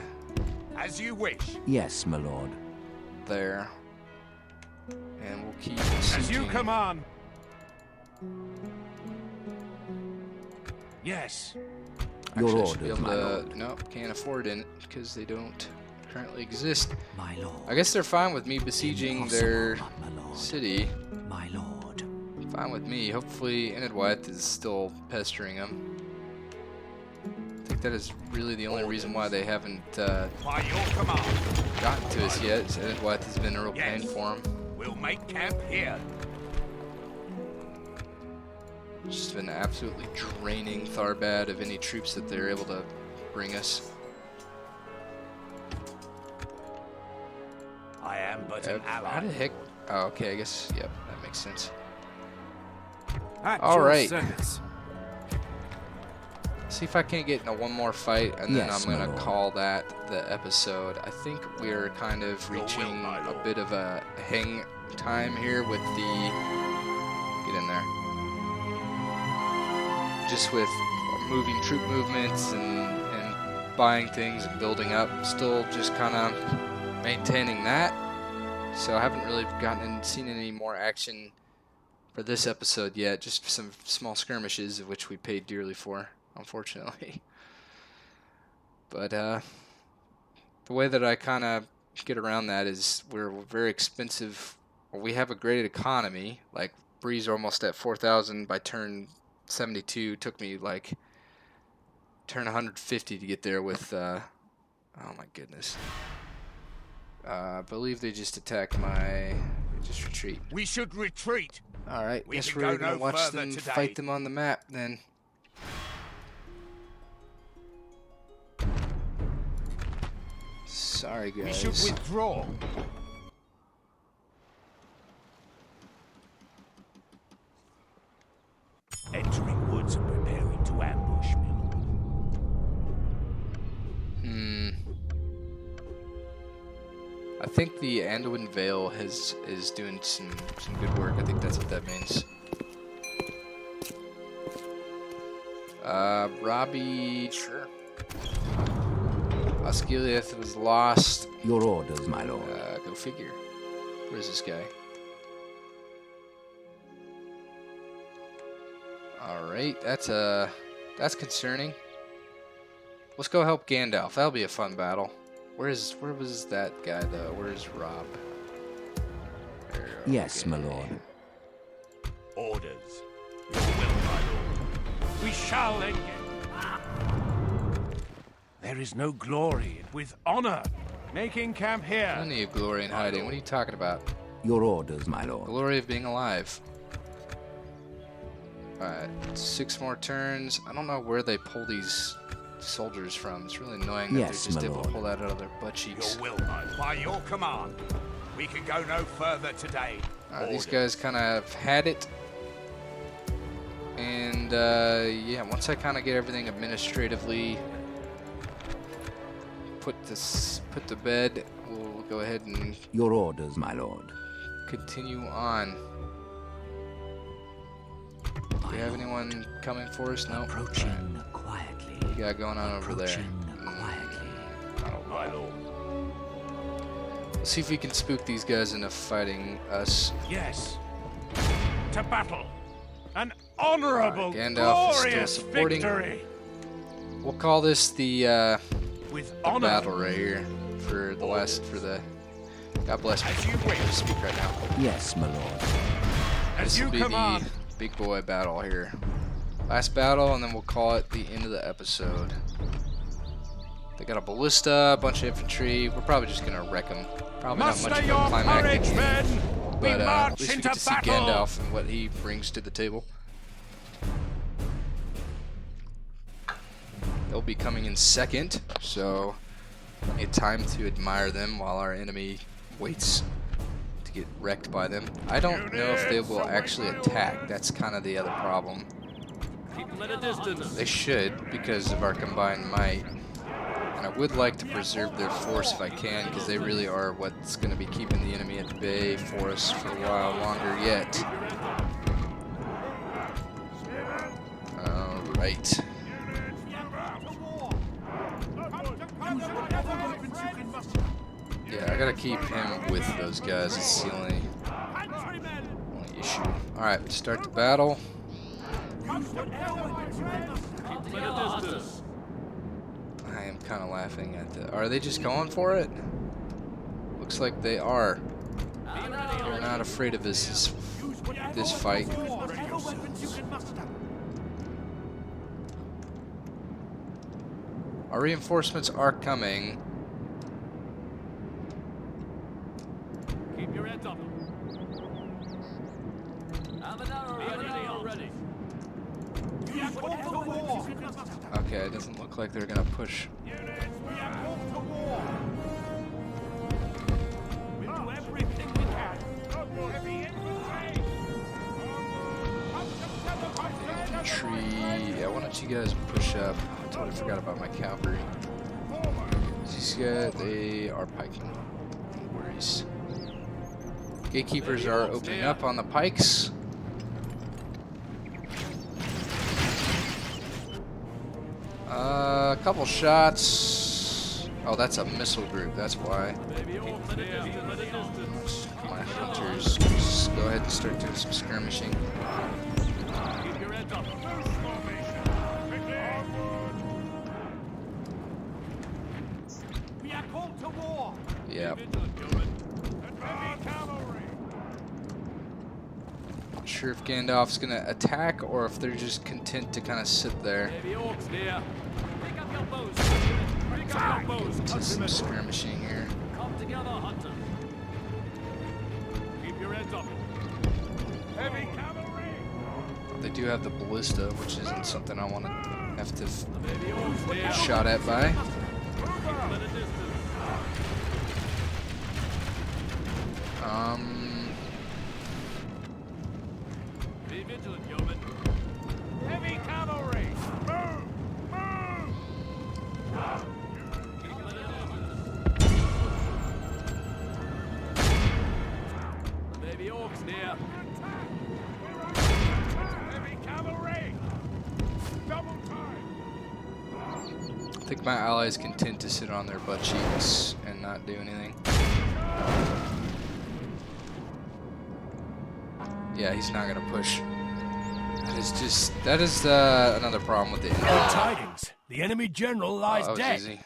As you wish. Yes, my lord. there, and we'll keep As you sieging. command. Yes. Actually, Your I should be orders, able my to. lord. Nope, can't afford it because they don't currently exist. My lord. I guess they're fine with me besieging their Impossible, my lord. city. My lord. Fine with me. Hopefully, Enedwyth is still pestering them. I think that is really the only reason why they haven't By your command. gotten to us yet. Is Enedwyth has been a real pain Yes. for them. We'll make camp here. It's just been absolutely draining Tharbad of any troops that they're able to bring us. I am but an ally. How the heck? Oh, okay. I guess. Yep, that makes sense. At All your right. service. See if I can't get into one more fight, and then Yes, I'm my gonna lord. call that the episode. I think we're kind of Your will, reaching my a lord. bit of a hang time here with the. Get in there. Just with moving troop movements and buying things and building up. Still just kind of maintaining that. So I haven't really seen any more action for this episode yet. Just some small skirmishes, of which we paid dearly for, unfortunately. But the way that I kind of get around that is we're very expensive. Well, we have a great economy. Like Bree's almost at 4,000 by turn 72. Took me like turn 150 to get there with. Oh my goodness. I believe they just attacked my. Just retreat. We should retreat. All right. We Guess can we're go gonna no watch further them today. fight them on the map then. Sorry, guys. We should withdraw. Entering woods and preparing to ambush, my lord. I think the Anduin Vale is doing some good work. I think that's what that means. Robbie, sure. Osgiliath was lost. Your orders, my lord. Go figure. Where's this guy? Alright, that's concerning. Let's go help Gandalf. That'll be a fun battle. Where was that guy though? Where's Rob? Yes, my lord. Orders. Your will, my lord. We shall engage. There is no glory with honor. Making camp here. Plenty of glory in hiding. What are you talking about? Your orders, my lord. Glory of being alive. Alright, 6 more turns. I don't know where they pull these soldiers from. It's really annoying that Yes, they're just my able lord. to pull that out of their butt cheeks. Your will, my lord. By your command, we can go no further today. These guys kind of had it. And yeah, once I kind of get everything administratively put to bed, we'll go ahead and Your orders, my lord. continue on. Do we have anyone coming for us? No. Approaching quietly. What you got going on over there? Approaching quietly. I don't know. My lord. Let's see if we can spook these guys into fighting us. Yes. To battle. An honorable, Gandalf is still glorious supporting. victory. We'll call this the With honor. battle right here for the last God bless me. As you I can't wish. speak right now. Yes, my lord. As This you will be command. the big boy battle here. Last battle, and then we'll call it the end of the episode. They got a ballista, a bunch of infantry. We're probably just gonna wreck them. Probably not Muster much of your a climactic courage, thing, men. We but at march least we into get to see battle. Gandalf and what he brings to the table. They'll be coming in second, so plenty of time to admire them while our enemy waits to get wrecked by them. I don't know if they will actually attack. That's kind of the other problem. Keep them at a distance. They should, because of our combined might. And I would like to preserve their force if I can, because they really are what's going to be keeping the enemy at bay for us for a while longer yet. Alright. Yeah, I gotta keep him with those guys. It's the only issue. Alright, start the battle. Keep them at a distance. I am kind of laughing at the... Are they just going for it? Looks like they are. They're not afraid of this fight. Our reinforcements are coming. Keep your heads up. Have an arrow already. Okay, it doesn't look like they're gonna push. We'll do everything we can. Heavy infantry. Tree. Yeah, why don't you guys push up? I totally forgot about my cavalry. These guys, they are piking. No worries. Gatekeepers are opening up on the pikes. A couple shots. Oh, that's a missile group. That's why. My hunters just go ahead and start doing some skirmishing. Keep your heads up. We are called to war. Yeah. Heavy cavalry. Not sure if Gandalf's gonna attack or if they're just content to kind of sit there. Heavy orcs near. Pick up your bows. Pick up your bows. To some skirmishing here. Come together, hunters. Keep your heads up. Heavy cavalry. They do have the ballista, which isn't something I want to have to Heavy orcs near. get shot at by. Keep them at a distance. Be vigilant, yeoman. Heavy cavalry. Move. Move. Keep them at a distance. Maybe orcs near. Heavy cavalry. Double time. I think my allies content to sit on their butt cheeks and not do anything. Yeah, he's not gonna push. That is another problem with the enemy. Ill tidings. The enemy general lies That was dead. easy.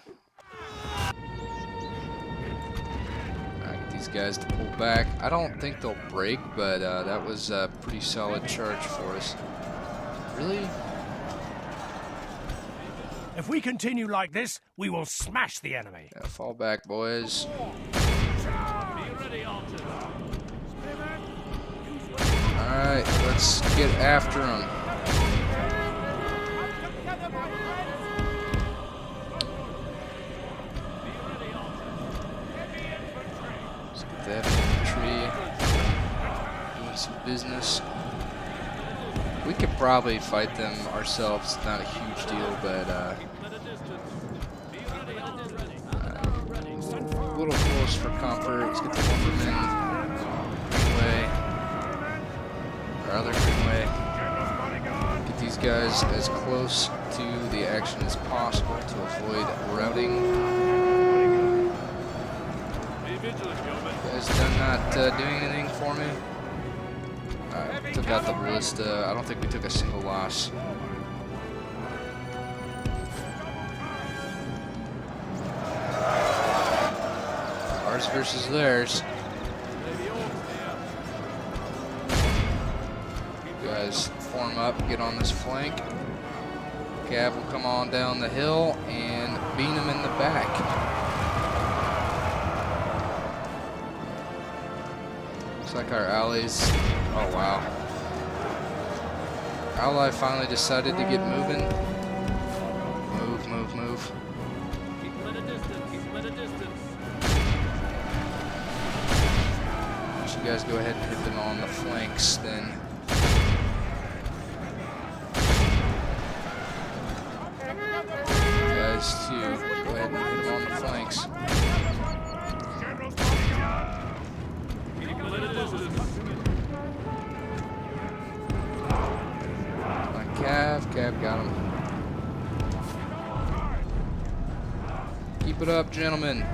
Alright, get these guys to pull back. I don't think they'll break, but that was a pretty solid charge for us. Really? If we continue like this, we will smash the enemy. Yeah, fall back, boys. Alright, let's get after them. Let's get that infantry doing some business. We could probably fight them ourselves, not a huge deal, but a little close for comfort. Let's get the lumbermen greenway, our other greenway. Get these guys as close to the action as possible to avoid routing. You guys done not doing anything for me? Took out the ballista. I don't think we took a single loss. Ours versus theirs. You guys form up, get on this flank. Cav will come on down the hill and beat them in the back. Looks like our allies. Oh wow. Ally finally decided to get moving. Move, move, move. Keep them at a distance. Keep them at a distance. You guys go ahead and hit them on the flanks then. You guys too. Go ahead and hit them on the flanks. Keep them at a distance. Cav got him. Keep it up, gentlemen.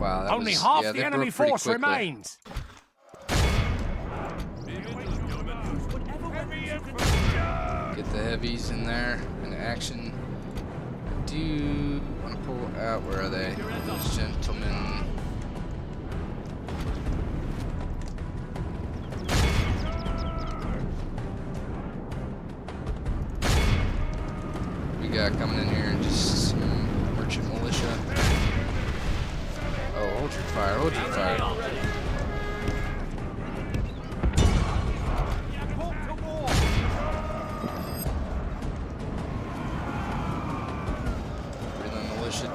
Wow, that Only was, half yeah, the they enemy broke pretty force quickly. remains. Get the heavies in there in action. Do you want to pull out? Where are they? Those gentlemen. We got coming in here just some merchant militia. Oh, hold your fire, hold your fire.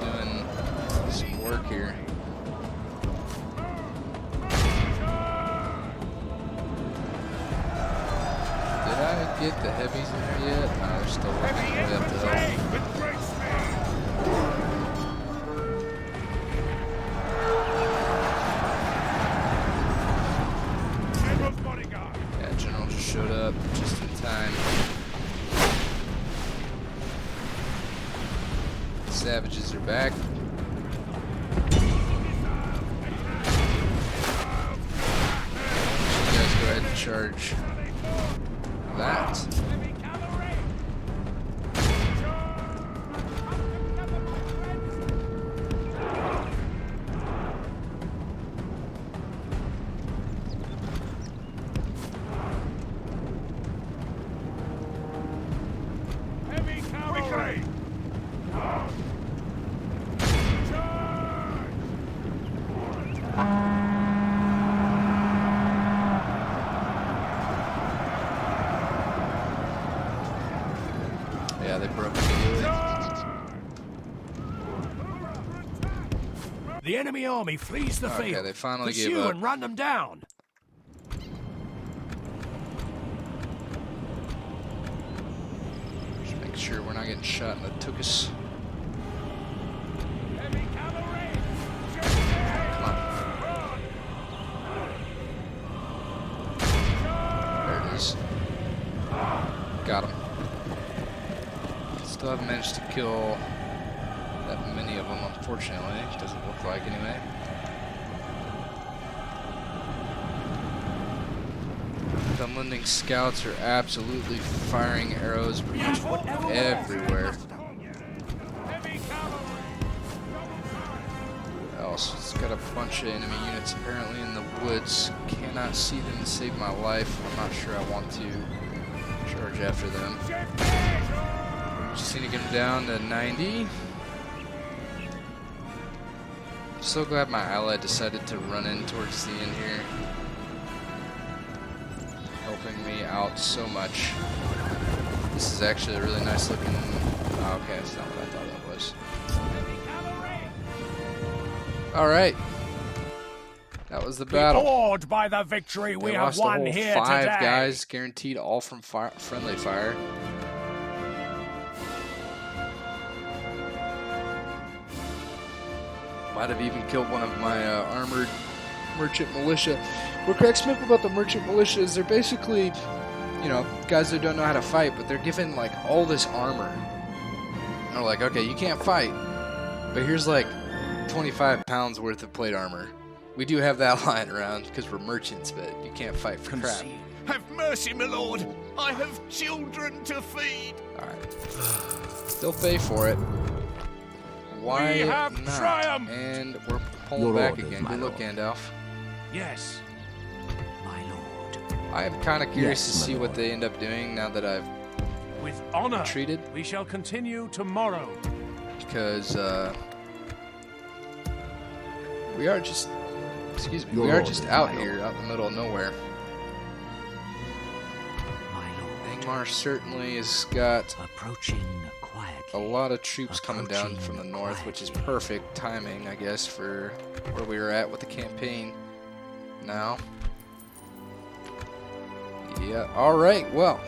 Doing some work here. Did I get the heavies in there yet? No, they're still working their way up the hill. Yeah, General just showed up just in time. Savages are back. You guys go ahead and charge that. Heavy cavalry! Yeah, they broke immediately. The enemy army flees the Okay, field. they finally gave Pursue up. and run them down. Just make sure we're not getting shot in the tuchus. Heavy cavalry! Come on. There it is. Got him. Still haven't managed to kill that many of them, unfortunately. It doesn't look like, anyway. Dundain scouts are absolutely firing arrows pretty much everywhere. Heavy cavalry! Else, it's got a bunch of enemy units apparently in the woods. Cannot see them to save my life. I'm not sure I want to charge after them. Just need to get them down to 90. I'm so glad my ally decided to run in towards the end here. Helping me out so much. This is actually a really nice looking... Oh, okay, that's not what I thought that was. Alright. That was the battle. Awed by the victory we They have lost a won whole here 5 today. guys, guaranteed all from friendly fire. Might have even killed one of my armored merchant militia. What cracks me up about the merchant militia is they're basically, you know, guys that don't know how to fight, but they're given like all this armor. And they're like, okay, you can't fight, but here's like 25 pounds worth of plate armor. We do have that lying around because we're merchants, but you can't fight for crap. Have mercy, my lord. I have children to feed. Alright. Still pay for it. Why We have not? triumphed! And we're pulling Your back orders, again. my Good look, lord. Gandalf. Yes. My lord. I am kind of curious Yes, to my see what lord. they end up doing now that I've With honor. retreated. We shall continue tomorrow. Because, we are just... Excuse me. Your we are orders, just out my here, out in the middle of nowhere. My lord. Angmar certainly has got Approaching quietly. a lot of troops coming down Approaching from the north, which is quietly. perfect timing, I guess, for where we were at with the campaign now. Yeah, alright, well.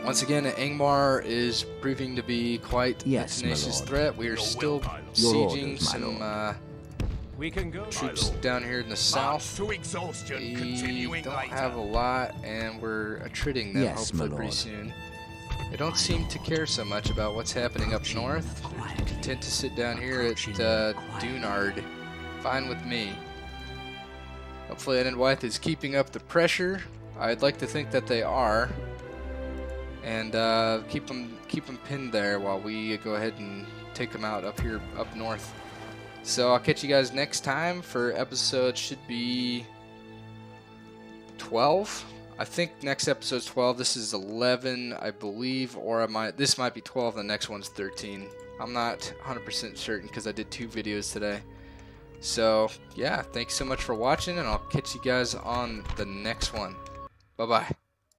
Once again, Angmar is proving to be quite Yes, a my tenacious lord. threat. We are Your still will, my lord. Your sieging orders, my some lord. We can go. troops lord. down here in the March south. to exhaustion, We continuing don't later. have a lot, and we're attriting them Yes, my hopefully pretty lord. soon. They don't seem to care so much about what's happening up Approaching north. quietly. Content to sit down here at Approaching quietly. Dunard. Fine with me. Hopefully Ed and Wythe is keeping up the pressure. I'd like to think that they are. And keep them pinned there while we go ahead and take them out up here, up north. So I'll catch you guys next time for episode should be 12. I think next episode's 12. This is 11, I believe, or this might be 12. The next one's 13. I'm not 100% certain because I did 2 videos today. So yeah, thanks so much for watching, and I'll catch you guys on the next one. Bye bye.